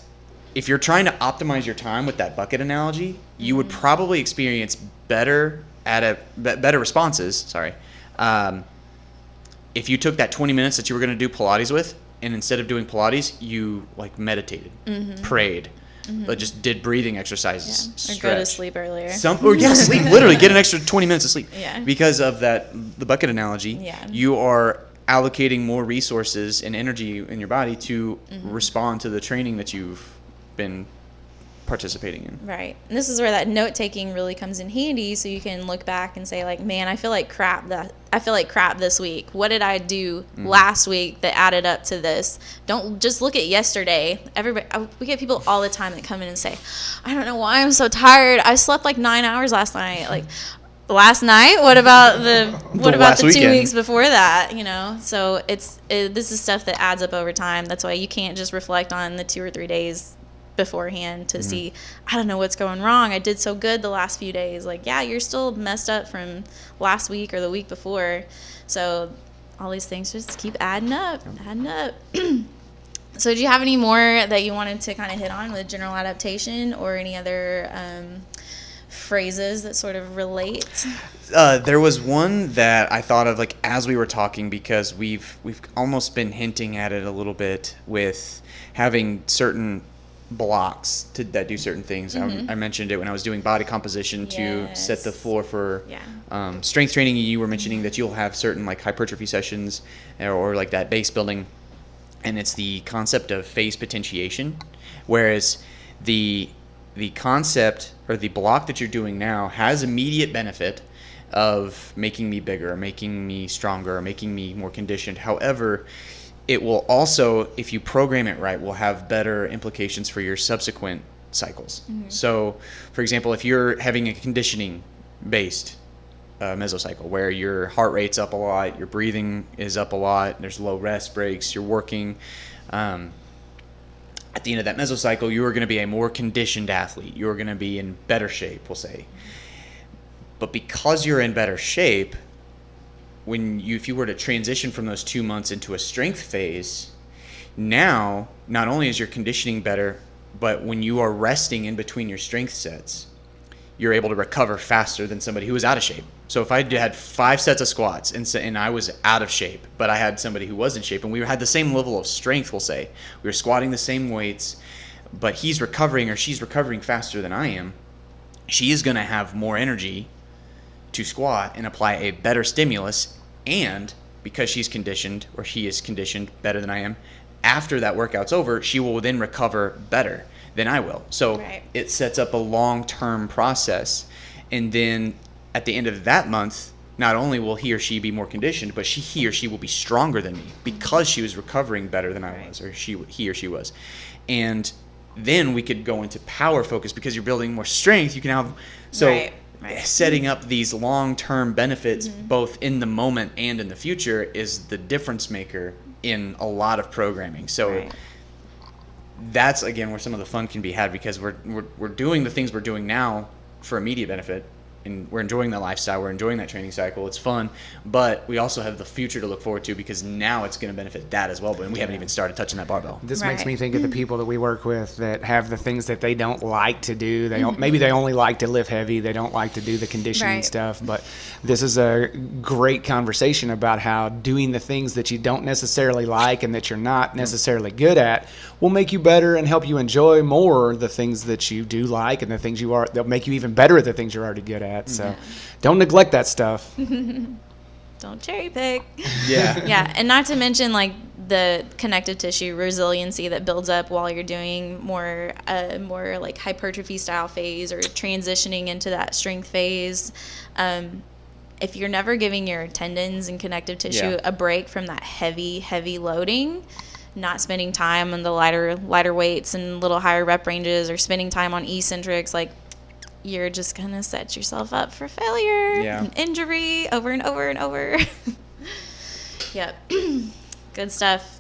if you're trying to optimize your time with that bucket analogy, you would probably experience better responses. If you took that 20 minutes that you were going to do Pilates with, and instead of doing Pilates, you like meditated, prayed. Just did breathing exercises, or go to sleep earlier. Sleep. Literally, get an extra 20 minutes of sleep. Yeah. Because of the bucket analogy, you are allocating more resources and energy in your body to respond to the training that you've been participating in. Right. And this is where that note taking really comes in handy, so you can look back and say, like, man, I feel like crap this week. What did I do last week that added up to this? Don't just look at yesterday. We get people all the time that come in and say, I don't know why I'm so tired. I slept like 9 hours last night. Like, last night? What about the 2 weeks before that? So this is stuff that adds up over time. That's why you can't just reflect on the 2 or 3 days beforehand to see, I don't know what's going wrong. I did so good the last few days. Like, yeah, you're still messed up from last week or the week before. So all these things just keep adding up. So do you have any more that you wanted to kind of hit on with general adaptation, or any other phrases that sort of relate? There was one that I thought of like as we were talking, because we've almost been hinting at it a little bit with having certain blocks that do certain things. I mentioned it when I was doing body composition to set the floor for strength training. You were mentioning that you'll have certain like hypertrophy sessions or like that base building, and it's the concept of phase potentiation, whereas the concept or the block that you're doing now has immediate benefit of making me bigger, making me stronger, making me more conditioned. However, it will also, if you program it right, will have better implications for your subsequent cycles. So, for example, if you're having a conditioning-based mesocycle where your heart rate's up a lot, your breathing is up a lot, there's low rest breaks, you're working, at the end of that mesocycle, you are going to be a more conditioned athlete. You're going to be in better shape, we'll say. But because you're in better shape, if you were to transition from those 2 months into a strength phase, now not only is your conditioning better, but when you are resting in between your strength sets, you're able to recover faster than somebody who was out of shape. So if I had 5 sets of squats and I was out of shape, but I had somebody who was in shape and we had the same level of strength, we'll say, we were squatting the same weights, but he's recovering or she's recovering faster than I am, she is going to have more energy to squat and apply a better stimulus, and because she's conditioned or he is conditioned better than I am, after that workout's over, she will then recover better than I will. So it sets up a long-term process, and then at the end of that month, not only will he or she be more conditioned, but he or she will be stronger than me because she was recovering better than I was, or he or she was. And then we could go into power focus because you're building more strength. You can have setting up these long-term benefits both in the moment and in the future is the difference maker in a lot of programming. So that's again where some of the fun can be had, because we're doing the things we're doing now for immediate benefit, and we're enjoying that lifestyle, we're enjoying that training cycle, it's fun, but we also have the future to look forward to because now it's going to benefit that as well, but we haven't even started touching that barbell. This makes me think of the people that we work with that have the things that they don't like to do. Maybe they only like to lift heavy, they don't like to do the conditioning stuff, but this is a great conversation about how doing the things that you don't necessarily like and that you're not necessarily good at will make you better and help you enjoy more the things that you do like and the things they'll make you even better at the things you're already good at. So don't neglect that stuff. Don't cherry pick. Yeah. And not to mention like the connective tissue resiliency that builds up while you're doing more like hypertrophy style phase or transitioning into that strength phase. If you're never giving your tendons and connective tissue a break from that heavy loading, not spending time on the lighter weights and little higher rep ranges, or spending time on eccentrics, like you're just gonna set yourself up for failure and injury over and over and over. Yep. Good stuff.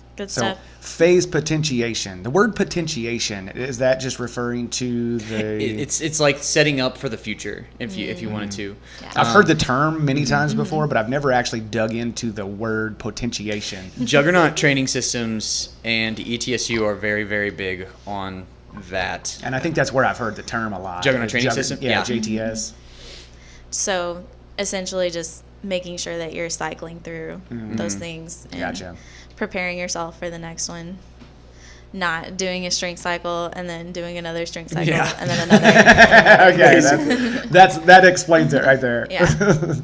Phase potentiation. The word potentiation, is that just referring to the? It's like setting up for the future if you wanted to. Yeah. I've heard the term many times before, but I've never actually dug into the word potentiation. Juggernaut Training Systems and ETSU are very, very big on that. And I think that's where I've heard the term a lot. Juggernaut Training System? Yeah, JTS. So essentially just making sure that you're cycling through those things and preparing yourself for the next one. Not doing a strength cycle and then doing another strength cycle and then another. Okay, that explains it right there. Yeah.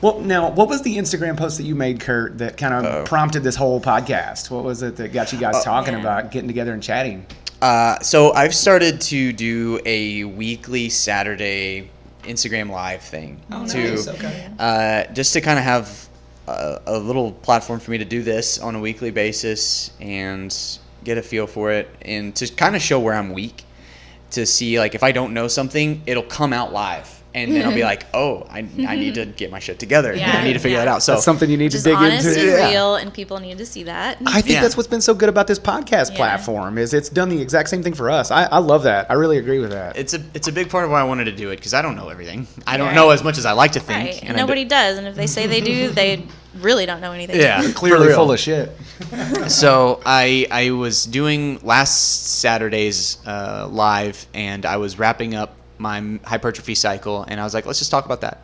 Well, now, what was the Instagram post that you made, Kurt, that kind of prompted this whole podcast? What was it that got you guys talking about getting together and chatting? So I've started to do a weekly Saturday Instagram Live thing. Nice. Okay. Just to kind of have a little platform for me to do this on a weekly basis and get a feel for it, and to kind of show where I'm weak, to see like if I don't know something, it'll come out live. And then I'll be like, oh, I need to get my shit together. Yeah. I need to figure that out. So that's something you need just to dig honest into. and real, and people need to see that. I think that's what's been so good about this podcast platform is it's done the exact same thing for us. I love that. I really agree with that. It's a big part of why I wanted to do it, because I don't know everything. I don't know as much as I like to think. Right. And nobody does. And if they say they do, they really don't know anything. Yeah, Clearly full of shit. So I was doing last Saturday's live, and I was wrapping up my hypertrophy cycle, and I was like, let's just talk about that.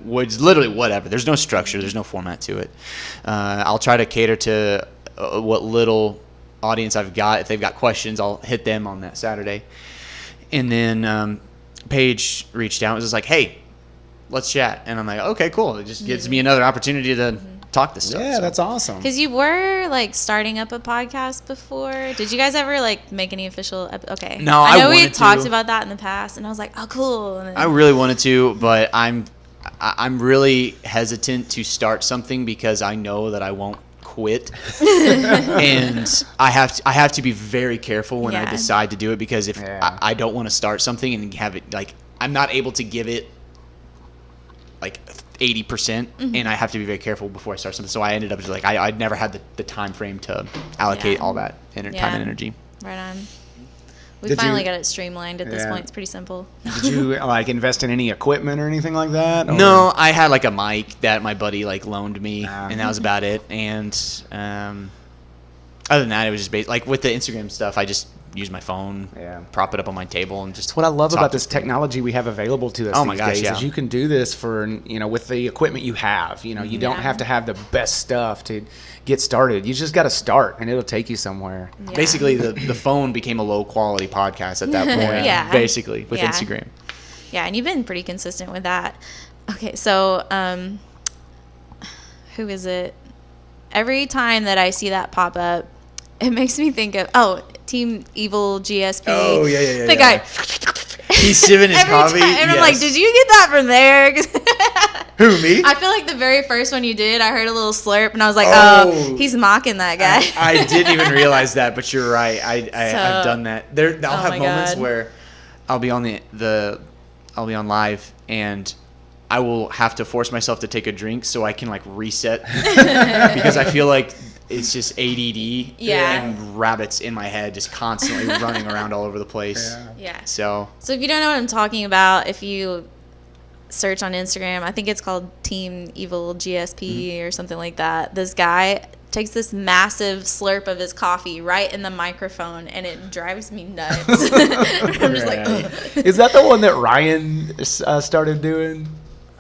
Which literally whatever. There's no structure. There's no format to it. I'll try to cater to what little audience I've got. If they've got questions, I'll hit them on that Saturday. And then Paige reached out and was just like, hey, let's chat. And I'm like, okay, cool. It just gives me another opportunity to talk this stuff. Yeah, so. that's awesome. Because you were like starting up a podcast before. Did you guys ever like make any official? Okay. No, I know we wanted talked to. about that in the past, and I was like, oh, cool. And then, I really wanted to, but I'm really hesitant to start something because I know that I won't quit, and I have to be very careful when I Yeah. decide to do it, because if I don't want to start something and have it like I'm not able to give it like 80%, and I have to be very careful before I start something. So I ended up just like I'd never had the time frame to allocate all that time and energy. Right on. We Did finally you- got it streamlined at this Yeah. point. It's pretty simple. Did you like invest in any equipment or anything like that? Or- No, I had like a mic that my buddy like loaned me, Ah. and that was about it. And other than that, it was just like with the Instagram stuff, I just use my phone, prop it up on my table, and just What I love talk about to this people. technology we have available to us Oh my these gosh, days yeah. is you can do this for, with the equipment you have. You don't have to have the best stuff to get started. You just got to start, and it'll take you somewhere. Yeah. Basically, the phone became a low quality podcast at that point. Yeah. Basically, with Yeah. Instagram. Yeah, and you've been pretty consistent with that. Okay, so who is it? Every time that I see that pop up, it makes me think of Team Evil GSP. Oh, yeah. The guy. He's sipping his Every coffee. time, and I'm like, did you get that from there? Who, me? I feel like the very first one you did, I heard a little slurp, and I was like, Oh. he's mocking that guy. I didn't even realize that, but you're right. I've So- done that. I'll have my moments God. where I'll be on I'll be on live, and I will have to force myself to take a drink so I can like reset because I feel like it's just ADD and rabbits in my head just constantly running around all over the place. Yeah. So So if you don't know what I'm talking about, if you search on Instagram, I think it's called Team Evil GSP or something like that. This guy takes this massive slurp of his coffee right in the microphone, and it drives me nuts. I'm just like, ugh. Is that the one that Ryan started doing?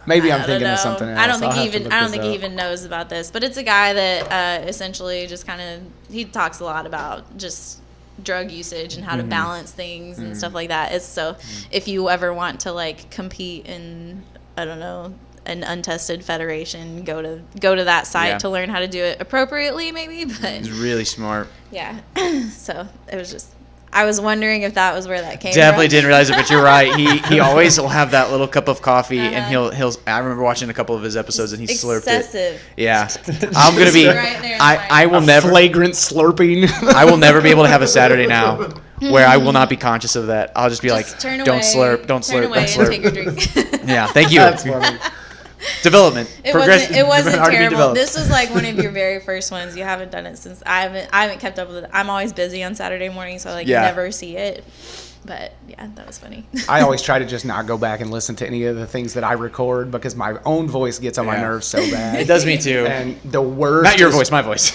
Maybe I'm I thinking don't of know. something else. I don't think I'll he have to even. look I don't this think he up. even knows about this. But it's a guy that essentially just kind of he talks a lot about just drug usage and how to balance things and stuff like that. It's so if you ever want to like compete in, I don't know, an untested federation, go to that site to learn how to do it appropriately, maybe. But he's really smart. yeah, so it was just. I was wondering if that was where that came Definitely from. didn't realize it, but you're right. He always will have that little cup of coffee, and he'll. I remember watching a couple of his episodes, and he slurped it. Excessive. Yeah, I'm gonna be. Right there in the I will never. Flagrant slurping. I will never be able to have a Saturday now where I will not be conscious of that. I'll just be Just like, turn don't away, slurp, don't turn slurp, away don't and take your slurp. drink. Yeah, thank you. That's funny. Development. It wasn't already terrible. developed. This was like one of your very first ones. You haven't done it since I haven't kept up with it. I'm always busy on Saturday mornings, so I never see it. But yeah, that was funny. I always try to just not go back and listen to any of the things that I record because my own voice gets on my nerves so bad. It does me too. And the worst. Not your is- voice, my voice.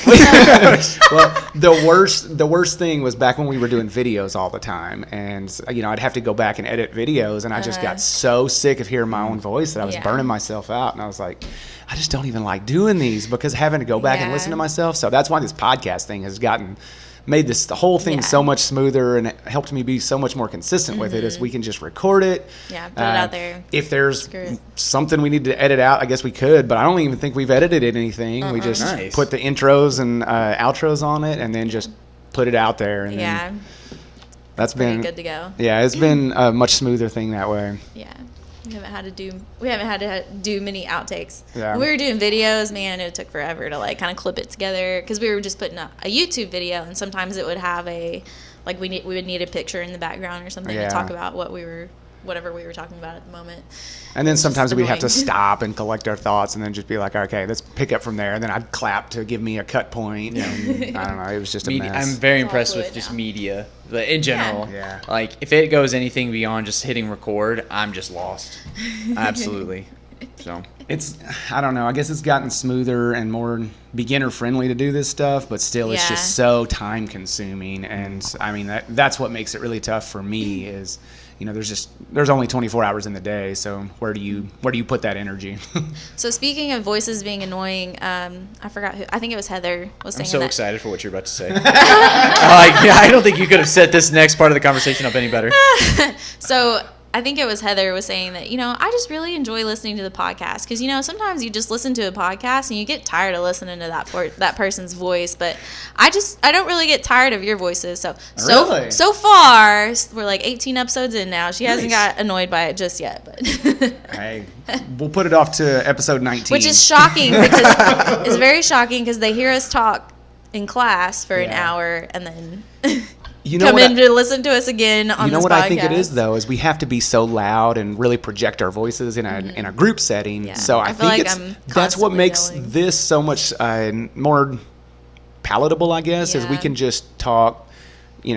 Well, the worst thing was back when we were doing videos all the time, and I'd have to go back and edit videos, and I just got so sick of hearing my own voice that I was Yeah. burning myself out, and I was like, I just don't even like doing these because having to go back and Yeah. listen to myself. So that's why this podcast thing has made the whole thing so much smoother, and it helped me be so much more consistent with it. Is we can just record it. Yeah, put it out there. If there's Screw it. something we need to edit out, I guess we could, but I don't even think we've edited anything. We just Nice. put the intros and outros on it, and then just put it out there. And Yeah, then that's pretty been good to go. yeah, it's been a much smoother thing that way. Yeah. We haven't had to do many outtakes. Yeah. When we were doing videos, man, it took forever to like kind of clip it together because we were just putting up a YouTube video, and sometimes it would have we would need a picture in the background or something Yeah. to talk about whatever we were talking about at the moment. And then sometimes just we'd have to annoying. stop and collect our thoughts, and then just be like, okay, let's pick up from there. And then I'd clap to give me a cut point. And I don't know, it was just a Media, mess. I'm very It's all impressed with fluid just now. media in general. Yeah. Like if it goes anything beyond just hitting record, I'm just lost. Absolutely. So I don't know. I guess it's gotten smoother and more beginner friendly to do this stuff, but still, it's Yeah. just so time consuming. And I mean, that's what makes it really tough for me is, there's only 24 hours in the day. So where do you put that energy? So speaking of voices being annoying, I forgot who. I think it was Heather was saying I'm so that. excited for what you're about to say. I don't think you could have set this next part of the conversation up any better. So I think it was Heather was saying that, I just really enjoy listening to the podcast because, sometimes you just listen to a podcast and you get tired of listening to that person's voice. But I don't really get tired of your voices. Really? So far, we're like 18 episodes in now. She hasn't Nice. got annoyed by it just yet. But Hey, we'll put it off to episode 19. which is shocking because it's very shocking because they hear us talk in class for an Yeah. hour and then You know come what in to listen to us again on You know this what podcast. I think it is though is we have to be so loud and really project our voices in a group setting. Yeah. So I I feel think like I'm that's what constantly makes yelling. this so much more palatable. I guess is we Yeah. can just talk. See, a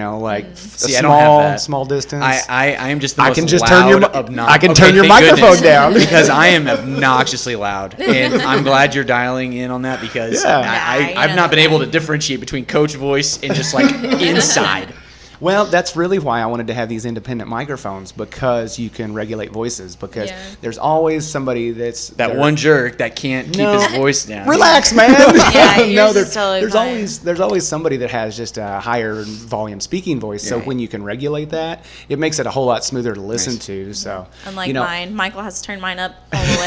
I don't have that. small distance. I am just the I most can just loud, turn your I can turn your thank microphone goodness. down. Because I am obnoxiously loud, and I'm glad you're dialing in on that because Yeah. I've not been able to differentiate between coach voice and just like inside. Well, that's really why I wanted to have these independent microphones because you can regulate voices. Because Yeah. there's always somebody that's That one jerk that can't keep No. his voice down. Relax, man. Yeah, yours no, is totally there's fine. there's always somebody that has just a higher volume speaking voice. So Right. when you can regulate that, it makes it a whole lot smoother to listen Nice. to. So Unlike mine. Michael has to turn mine up all the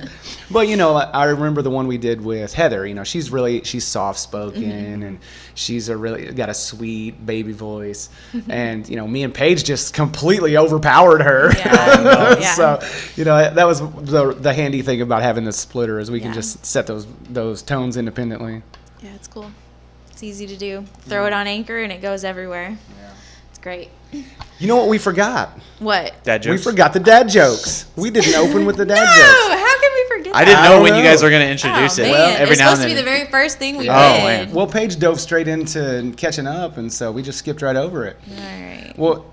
way. But I remember the one we did with Heather. She's soft spoken Mm-hmm. and she's got a sweet baby voice. And me and Paige just completely overpowered her. Yeah. Yeah. So that was the handy thing about having this splitter is we can Yeah. just set those tones independently. Yeah, it's cool. It's easy to do. Throw it on Anchor and it goes everywhere. Yeah. It's great. You know what we forgot? What? Dad jokes. We forgot the dad jokes. We didn't open with the dad No, jokes. how can we forget that? I didn't I know don't when you know. guys were going to introduce Oh, it. man. Every It's now supposed and to be then. the very first thing we Oh, did. man. Well, Paige dove straight into catching up, and so we just skipped right over it. All right. Well,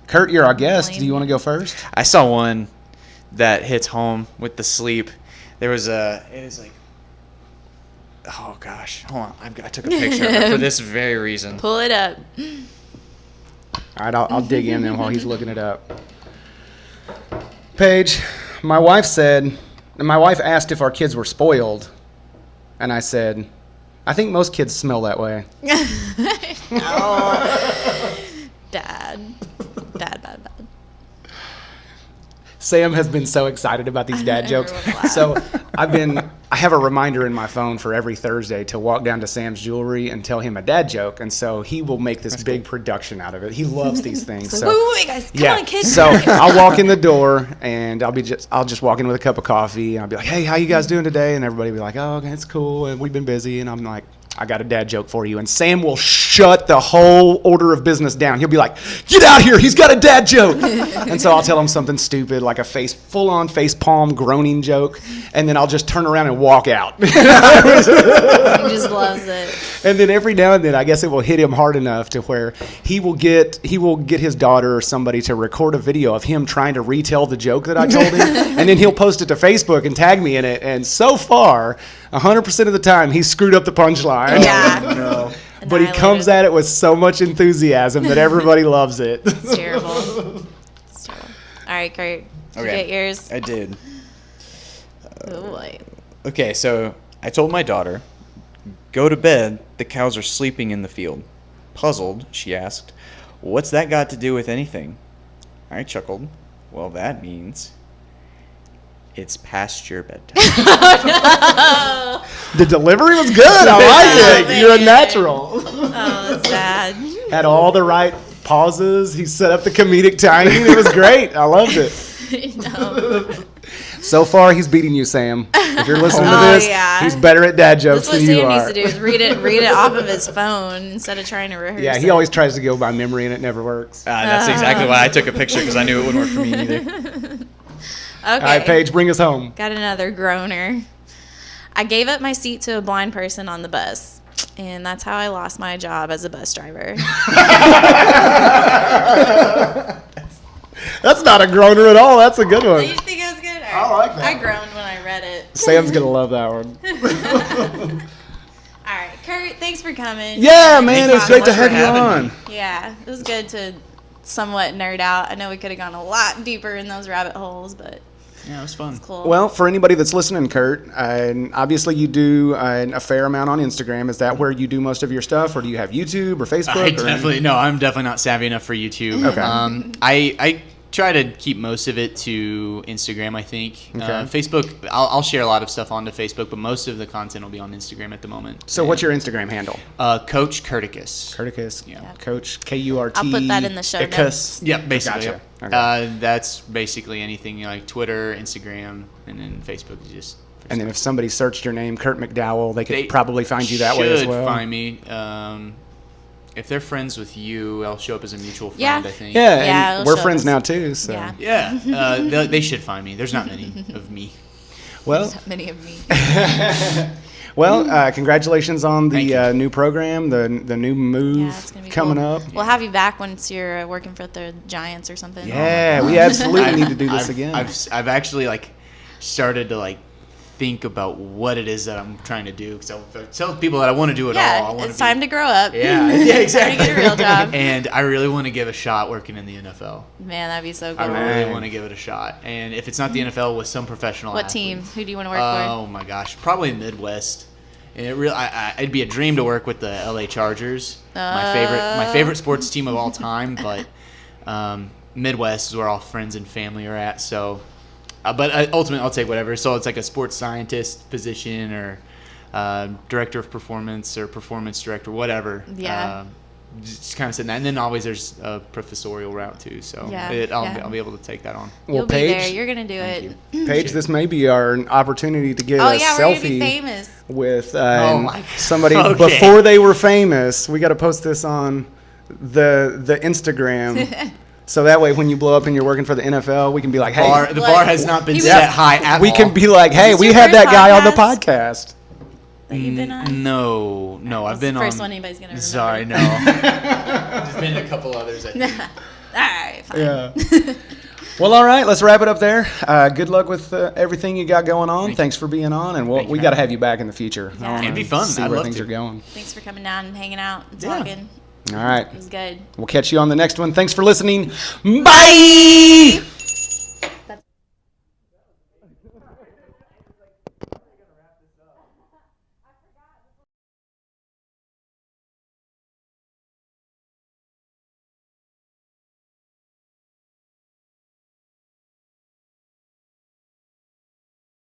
Kurt, you're our guest. Blame Do you want to me. go first? I saw one that hits home with the sleep. It was like, oh gosh, hold on. I took a picture of it for this very reason. Pull it up. All right, I'll dig in then while he's looking it up. Paige, my wife asked if our kids were spoiled, and I said, I think most kids smell that way. Dad. Bad. Sam has been so excited about these dad jokes. Everyone laughed. So I have a reminder in my phone for every Thursday to walk down to Sam's Jewelry and tell him a dad joke, and so he will make this big production out of it. He loves these things. It's So like, wait, guys, come on, kids. So I'll walk in the door and I'll just walk in with a cup of coffee and I'll be like, hey, how you guys doing today? And everybody will be like, oh, okay, it's cool, and we've been busy. And I'm like, I got a dad joke for you. And Sam will shut the whole order of business down. He'll be like, get out here. He's got a dad joke. And so I'll tell him something stupid, like a full-on face palm groaning joke. And then I'll just turn around and walk out. He just loves it. And then every now and then, I guess it will hit him hard enough to where he will get his daughter or somebody to record a video of him trying to retell the joke that I told him. And then he'll post it to Facebook and tag me in it. And so far, 100% of the time, he's screwed up the punchline. Yeah. No. But he Annihilated. comes at it with so much enthusiasm that everybody loves it. It's terrible. It's terrible. All right, Kurt. Did you get yours? I did. Oh, boy. Okay, so I told my daughter, go to bed, the cows are sleeping in the field. Puzzled, she asked, what's that got to do with anything? I chuckled, well, that means it's past your bedtime. The delivery was good. I like it. man. You're a natural. Oh, that's bad. Had all the right pauses. He set up the comedic timing. It was great. I loved it. No. So far, he's beating you, Sam. If you're listening to Oh, this, yeah. he's better at dad jokes That's what than you Sam needs are. to do is read it off of his phone instead of trying to rehearse Yeah, he it. always tries to go by memory, and it never works. That's exactly why I took a picture, because I knew it wouldn't work for me either. Okay. All right, Paige, bring us home. Got another groaner. I gave up my seat to a blind person on the bus, and that's how I lost my job as a bus driver. That's not a groaner at all. That's a good one. You think it was good? I like that I one. groaned when I read it. Sam's going to love that one. All right, Kurt, thanks for coming. Yeah, man, it was Thanks great to so have much you for having on. me. Yeah, it was good to somewhat nerd out. I know we could have gone a lot deeper in those rabbit holes, but Yeah, it was fun. it's cool. Well, for anybody that's listening, Kurt, obviously you do a fair amount on Instagram. Is that where you do most of your stuff, or do you have YouTube or Facebook? I'm definitely not savvy enough for YouTube. Okay. I try to keep most of it to Instagram, I think. Okay. Facebook, I'll share a lot of stuff onto Facebook, but most of the content will be on Instagram at the moment. So what's your Instagram handle? Coach Curticus. Curticus. Yeah. Coach Kurti. I'll put that in the show notes. Yeah, basically. Gotcha. Yep. Okay. That's basically anything like Twitter, Instagram, and then Facebook is just. And then if somebody searched your name, Kurt McDowell, they could probably find you that way as well. Should find me. If they're friends with you, I'll show up as a mutual friend, Yeah. I think. Yeah, Yeah, and it'll we're show friends us. now too. So Yeah. Yeah, they should find me. There's not many of me. well, There's not many of me. congratulations on Thank the you. new program, the new move Yeah, it's gonna be coming cool. up. We'll have you back once you're working for the Giants or something. Yeah, we absolutely need to do this I've, again. I've actually started to think about what it is that I'm trying to do, because I tell people that I want to do it all. I Yeah, want it's time to grow up. Yeah, It's time exactly. to get a real job. And I really want to give a shot working in the NFL. Man, that'd be so I cool. really Dang. want to give it a shot. And if it's not the NFL, with some professional What athlete. team? Who do you want to work Oh my gosh, probably Midwest. And it'd be a dream to work with the LA Chargers, my favorite sports team of all time. But Midwest is where all friends and family are at. So, but ultimately, I'll take whatever. So it's like a sports scientist position, or director of performance, or performance director, whatever. Yeah. Just kind of sitting that, and then always there's a professorial route too. So Yeah, I'll be able to take that on. for? You'll be there. You're gonna do Thank it. Paige, this may be our opportunity to get Oh a yeah, we're gonna be selfie famous. with Oh my God. somebody Okay. before they were famous. We got to post this on the Instagram. So that way, when you blow up and you're working for the NFL, we can be like, hey, The bar has not been He set was- high at we all. can be like, hey, this we your had that first guy on the podcast? podcast. That you've been on. No, That's I've been the first on. one anybody's gonna remember. Sorry, no. There's been a couple others. I think. All right, fine. Yeah. Well, all right, let's wrap it up there. Good luck with everything you got going on. Thanks for being on, and Thank you we for got to having have you back in the future. Yeah. I wanna It'd be fun. See I'd where love things to. are going. Thanks for coming down and hanging out and Yeah. talking. All right, It was good. we'll catch you on the next one. Thanks for listening. Bye.